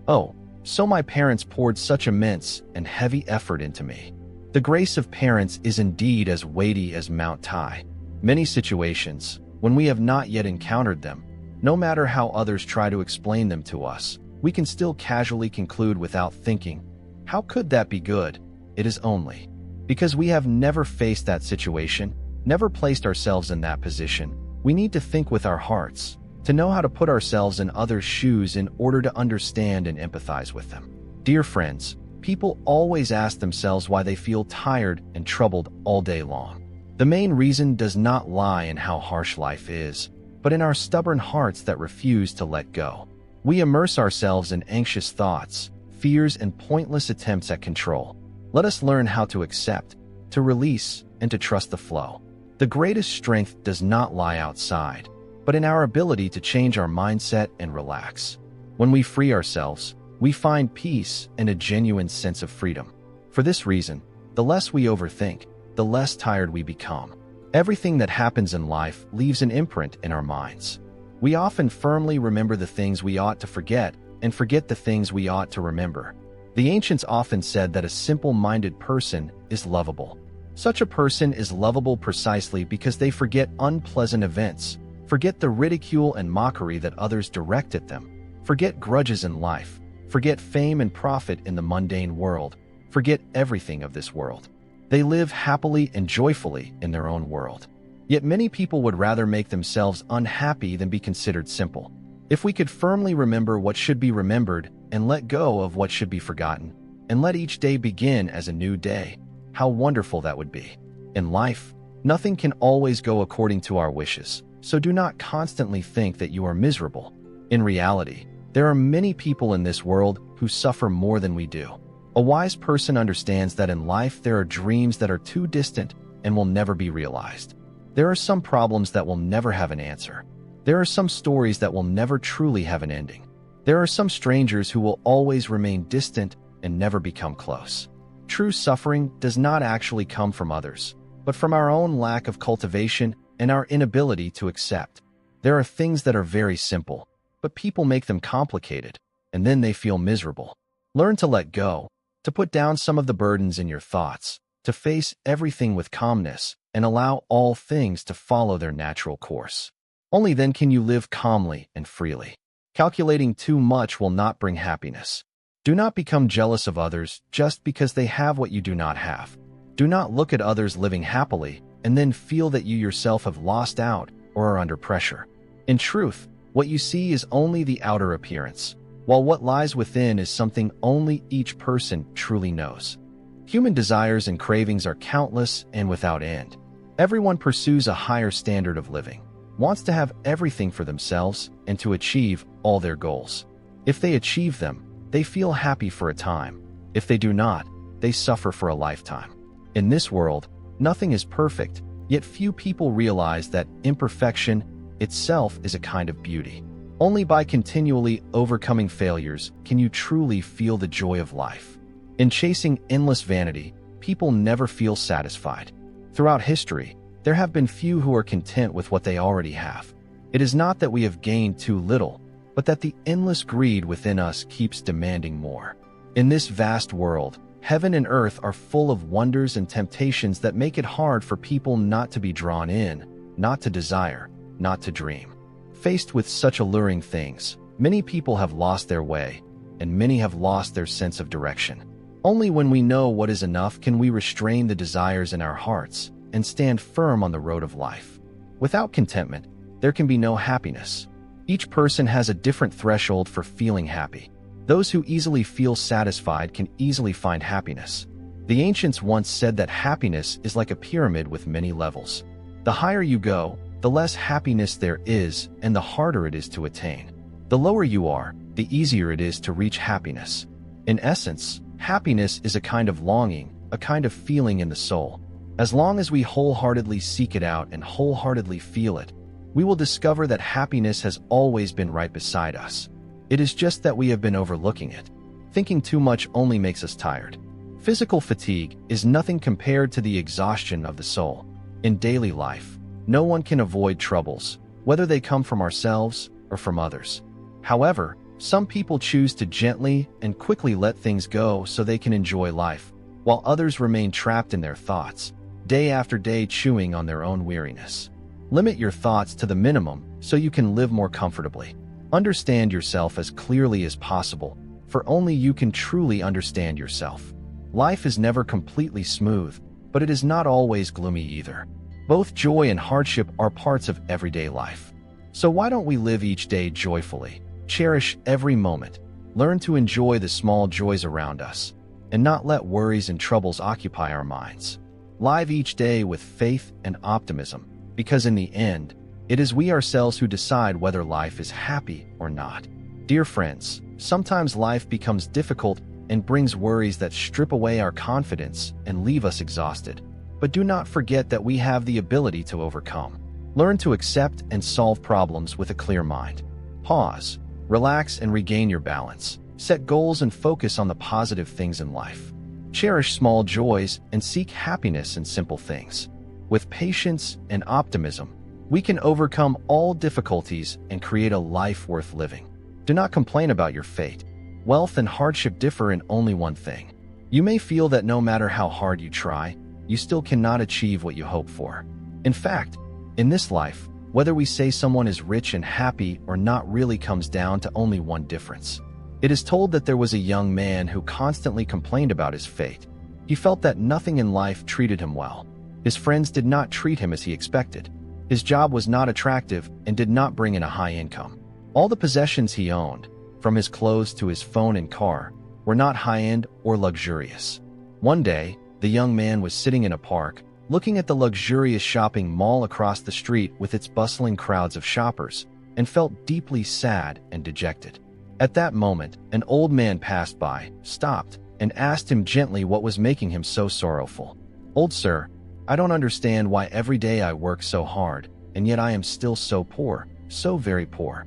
Oh, so my parents poured such immense and heavy effort into me. The grace of parents is indeed as weighty as Mount Tai. Many situations, when we have not yet encountered them, no matter how others try to explain them to us, we can still casually conclude without thinking, how could that be good? It is only because we have never faced that situation, never placed ourselves in that position. We need to think with our hearts, to know how to put ourselves in others' shoes in order to understand and empathize with them. Dear friends, people always ask themselves why they feel tired and troubled all day long. The main reason does not lie in how harsh life is, but in our stubborn hearts that refuse to let go. We immerse ourselves in anxious thoughts, fears, and pointless attempts at control. Let us learn how to accept, to release, and to trust the flow. The greatest strength does not lie outside, but in our ability to change our mindset and relax. When we free ourselves, we find peace and a genuine sense of freedom. For this reason, the less we overthink, the less tired we become. Everything that happens in life leaves an imprint in our minds. We often firmly remember the things we ought to forget and forget the things we ought to remember. The ancients often said that a simple-minded person is lovable. Such a person is lovable precisely because they forget unpleasant events, forget the ridicule and mockery that others direct at them, forget grudges in life, forget fame and profit in the mundane world, forget everything of this world. They live happily and joyfully in their own world. Yet many people would rather make themselves unhappy than be considered simple. If we could firmly remember what should be remembered and let go of what should be forgotten, and let each day begin as a new day, how wonderful that would be. In life, nothing can always go according to our wishes, so do not constantly think that you are miserable. In reality, there are many people in this world who suffer more than we do. A wise person understands that in life there are dreams that are too distant and will never be realized. There are some problems that will never have an answer. There are some stories that will never truly have an ending. There are some strangers who will always remain distant and never become close. True suffering does not actually come from others, but from our own lack of cultivation and our inability to accept. There are things that are very simple, but people make them complicated, and then they feel miserable. Learn to let go, to put down some of the burdens in your thoughts, to face everything with calmness, and allow all things to follow their natural course. Only then can you live calmly and freely. Calculating too much will not bring happiness. Do not become jealous of others just because they have what you do not have. Do not look at others living happily and then feel that you yourself have lost out or are under pressure. In truth, what you see is only the outer appearance, while what lies within is something only each person truly knows. Human desires and cravings are countless and without end. Everyone pursues a higher standard of living, wants to have everything for themselves and to achieve all their goals. If they achieve them, they feel happy for a time. If they do not, they suffer for a lifetime. In this world, nothing is perfect, yet few people realize that imperfection itself is a kind of beauty. Only by continually overcoming failures can you truly feel the joy of life. In chasing endless vanity, people never feel satisfied. Throughout history, there have been few who are content with what they already have. It is not that we have gained too little, but that the endless greed within us keeps demanding more. In this vast world, heaven and earth are full of wonders and temptations that make it hard for people not to be drawn in, not to desire, not to dream. Faced with such alluring things, many people have lost their way, and many have lost their sense of direction. Only when we know what is enough can we restrain the desires in our hearts and stand firm on the road of life. Without contentment, there can be no happiness. Each person has a different threshold for feeling happy. Those who easily feel satisfied can easily find happiness. The ancients once said that happiness is like a pyramid with many levels. The higher you go, the less happiness there is and the harder it is to attain. The lower you are, the easier it is to reach happiness. In essence, happiness is a kind of longing, a kind of feeling in the soul. As long as we wholeheartedly seek it out and wholeheartedly feel it, we will discover that happiness has always been right beside us. It is just that we have been overlooking it. Thinking too much only makes us tired. Physical fatigue is nothing compared to the exhaustion of the soul. In daily life, no one can avoid troubles, whether they come from ourselves or from others. However, some people choose to gently and quickly let things go so they can enjoy life, while others remain trapped in their thoughts, day after day chewing on their own weariness. Limit your thoughts to the minimum so you can live more comfortably. Understand yourself as clearly as possible, for only you can truly understand yourself. Life is never completely smooth, but it is not always gloomy either. Both joy and hardship are parts of everyday life. So why don't we live each day joyfully, cherish every moment, learn to enjoy the small joys around us, and not let worries and troubles occupy our minds. Live each day with faith and optimism, because in the end, it is we ourselves who decide whether life is happy or not. Dear friends, sometimes life becomes difficult and brings worries that strip away our confidence and leave us exhausted. but do not forget that we have the ability to overcome. Learn to accept and solve problems with a clear mind. Pause, relax, and regain your balance. Set goals and focus on the positive things in life. Cherish small joys and seek happiness in simple things. With patience and optimism, we can overcome all difficulties and create a life worth living. Do not complain about your fate. Wealth and hardship differ in only one thing. You may feel that no matter how hard you try, you still cannot achieve what you hope for. In fact, in this life, whether we say someone is rich and happy or not really comes down to only one difference. It is told that there was a young man who constantly complained about his fate. He felt that nothing in life treated him well. His friends did not treat him as he expected. His job was not attractive and did not bring in a high income. All the possessions he owned, from his clothes to his phone and car, were not high-end or luxurious. One day, the young man was sitting in a park, looking at the luxurious shopping mall across the street with its bustling crowds of shoppers, and felt deeply sad and dejected. At that moment, an old man passed by, stopped, and asked him gently what was making him so sorrowful. "Old sir, I don't understand why every day I work so hard, and yet I am still so poor, so very poor."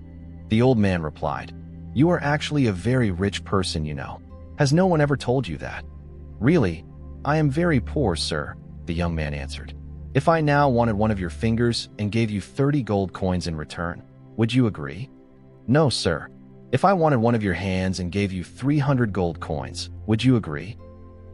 The old man replied, "You are actually a very rich person, you know. Has no one ever told you that?" "Really, I am very poor, sir," the young man answered. "If I now wanted one of your fingers and gave you 30 gold coins in return, would you agree?" "No, sir. If I wanted one of your hands and gave you 300 gold coins, would you agree?"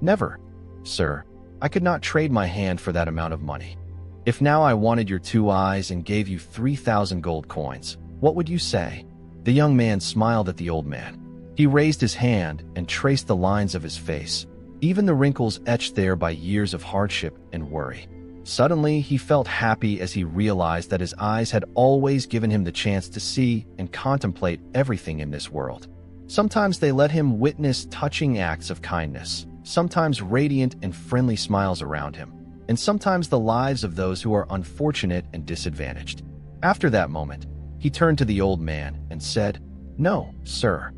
"Never, sir. I could not trade my hand for that amount of money." "If now I wanted your 2 eyes and gave you 3,000 gold coins, what would you say?" The young man smiled at the old man. He raised his hand and traced the lines of his face, even the wrinkles etched there by years of hardship and worry. Suddenly, he felt happy as he realized that his eyes had always given him the chance to see and contemplate everything in this world. Sometimes they let him witness touching acts of kindness, sometimes radiant and friendly smiles around him, and sometimes the lives of those who are unfortunate and disadvantaged. After that moment, he turned to the old man and said, "No, sir."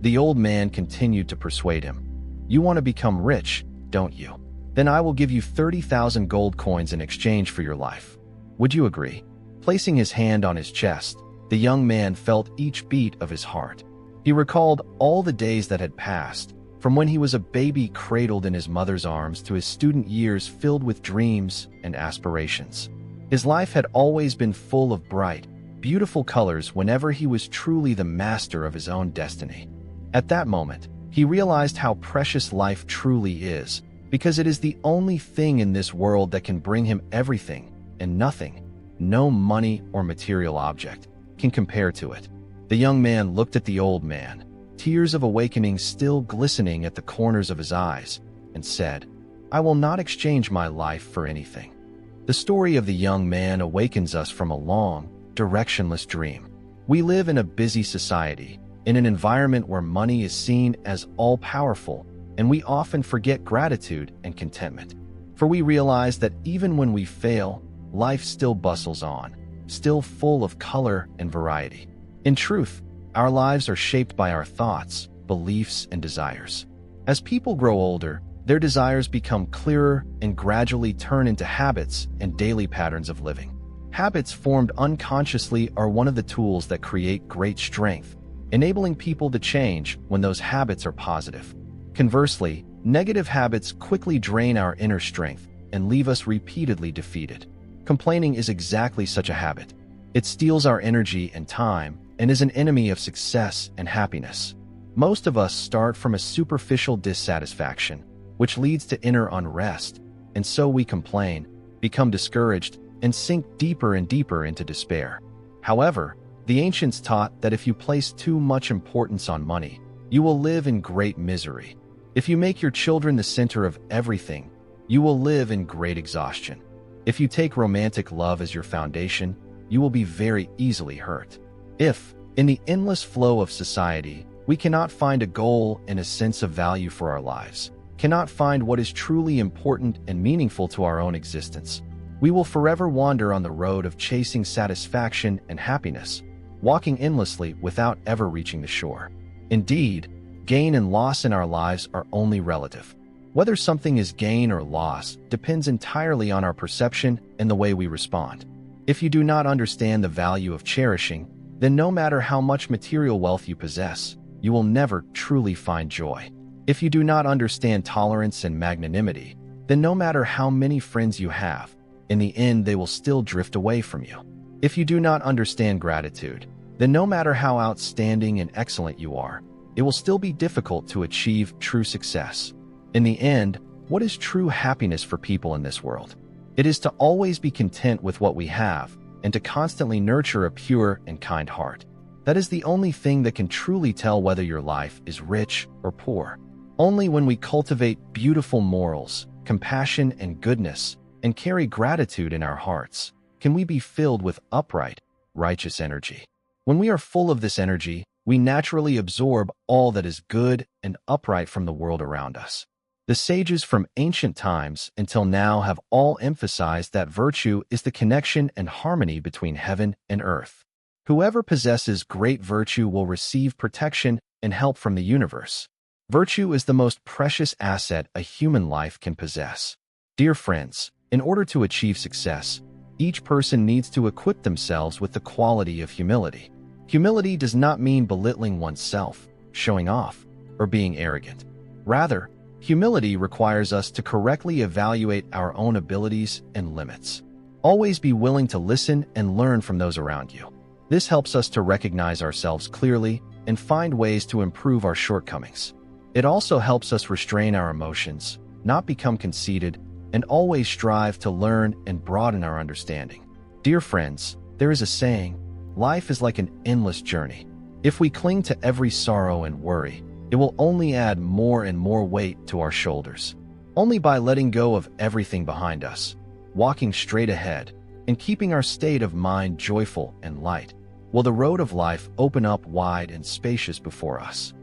The old man continued to persuade him. "You want to become rich, don't you? Then I will give you 30,000 gold coins in exchange for your life. Would you agree?" Placing his hand on his chest, the young man felt each beat of his heart. He recalled all the days that had passed, from when he was a baby cradled in his mother's arms to his student years filled with dreams and aspirations. His life had always been full of bright, beautiful colors whenever he was truly the master of his own destiny. At that moment, he realized how precious life truly is, because it is the only thing in this world that can bring him everything and nothing, no money or material object, can compare to it. The young man looked at the old man, tears of awakening still glistening at the corners of his eyes, and said, "I will not exchange my life for anything." The story of the young man awakens us from a long, directionless dream. We live in a busy society, in an environment where money is seen as all-powerful, and we often forget gratitude and contentment. For we realize that even when we fail, life still bustles on, still full of color and variety. In truth, our lives are shaped by our thoughts, beliefs, and desires. As people grow older, their desires become clearer and gradually turn into habits and daily patterns of living. Habits formed unconsciously are one of the tools that create great strength, enabling people to change when those habits are positive. Conversely, negative habits quickly drain our inner strength and leave us repeatedly defeated. Complaining is exactly such a habit. It steals our energy and time and is an enemy of success and happiness. Most of us start from a superficial dissatisfaction, which leads to inner unrest, and so we complain, become discouraged, and sink deeper and deeper into despair. However, the ancients taught that if you place too much importance on money, you will live in great misery. If you make your children the center of everything, you will live in great exhaustion. If you take romantic love as your foundation, you will be very easily hurt. If, in the endless flow of society, we cannot find a goal and a sense of value for our lives, cannot find what is truly important and meaningful to our own existence, we will forever wander on the road of chasing satisfaction and happiness, walking endlessly without ever reaching the shore. Indeed, gain and loss in our lives are only relative. Whether something is gain or loss depends entirely on our perception and the way we respond. If you do not understand the value of cherishing, then no matter how much material wealth you possess, you will never truly find joy. If you do not understand tolerance and magnanimity, then no matter how many friends you have, in the end they will still drift away from you. If you do not understand gratitude, then no matter how outstanding and excellent you are, it will still be difficult to achieve true success. In the end, what is true happiness for people in this world? It is to always be content with what we have and to constantly nurture a pure and kind heart. That is the only thing that can truly tell whether your life is rich or poor. Only when we cultivate beautiful morals, compassion, and goodness, and carry gratitude in our hearts, can we be filled with upright, righteous energy. When we are full of this energy, we naturally absorb all that is good and upright from the world around us. The sages from ancient times until now have all emphasized that virtue is the connection and harmony between heaven and earth. Whoever possesses great virtue will receive protection and help from the universe. Virtue is the most precious asset a human life can possess. Dear friends, in order to achieve success, each person needs to equip themselves with the quality of humility. Humility does not mean belittling oneself, showing off, or being arrogant. Rather, humility requires us to correctly evaluate our own abilities and limits. Always be willing to listen and learn from those around you. This helps us to recognize ourselves clearly and find ways to improve our shortcomings. It also helps us restrain our emotions, not become conceited, and always strive to learn and broaden our understanding. Dear friends, there is a saying, life is like an endless journey. If we cling to every sorrow and worry, it will only add more and more weight to our shoulders. Only by letting go of everything behind us, walking straight ahead, and keeping our state of mind joyful and light, will the road of life open up wide and spacious before us.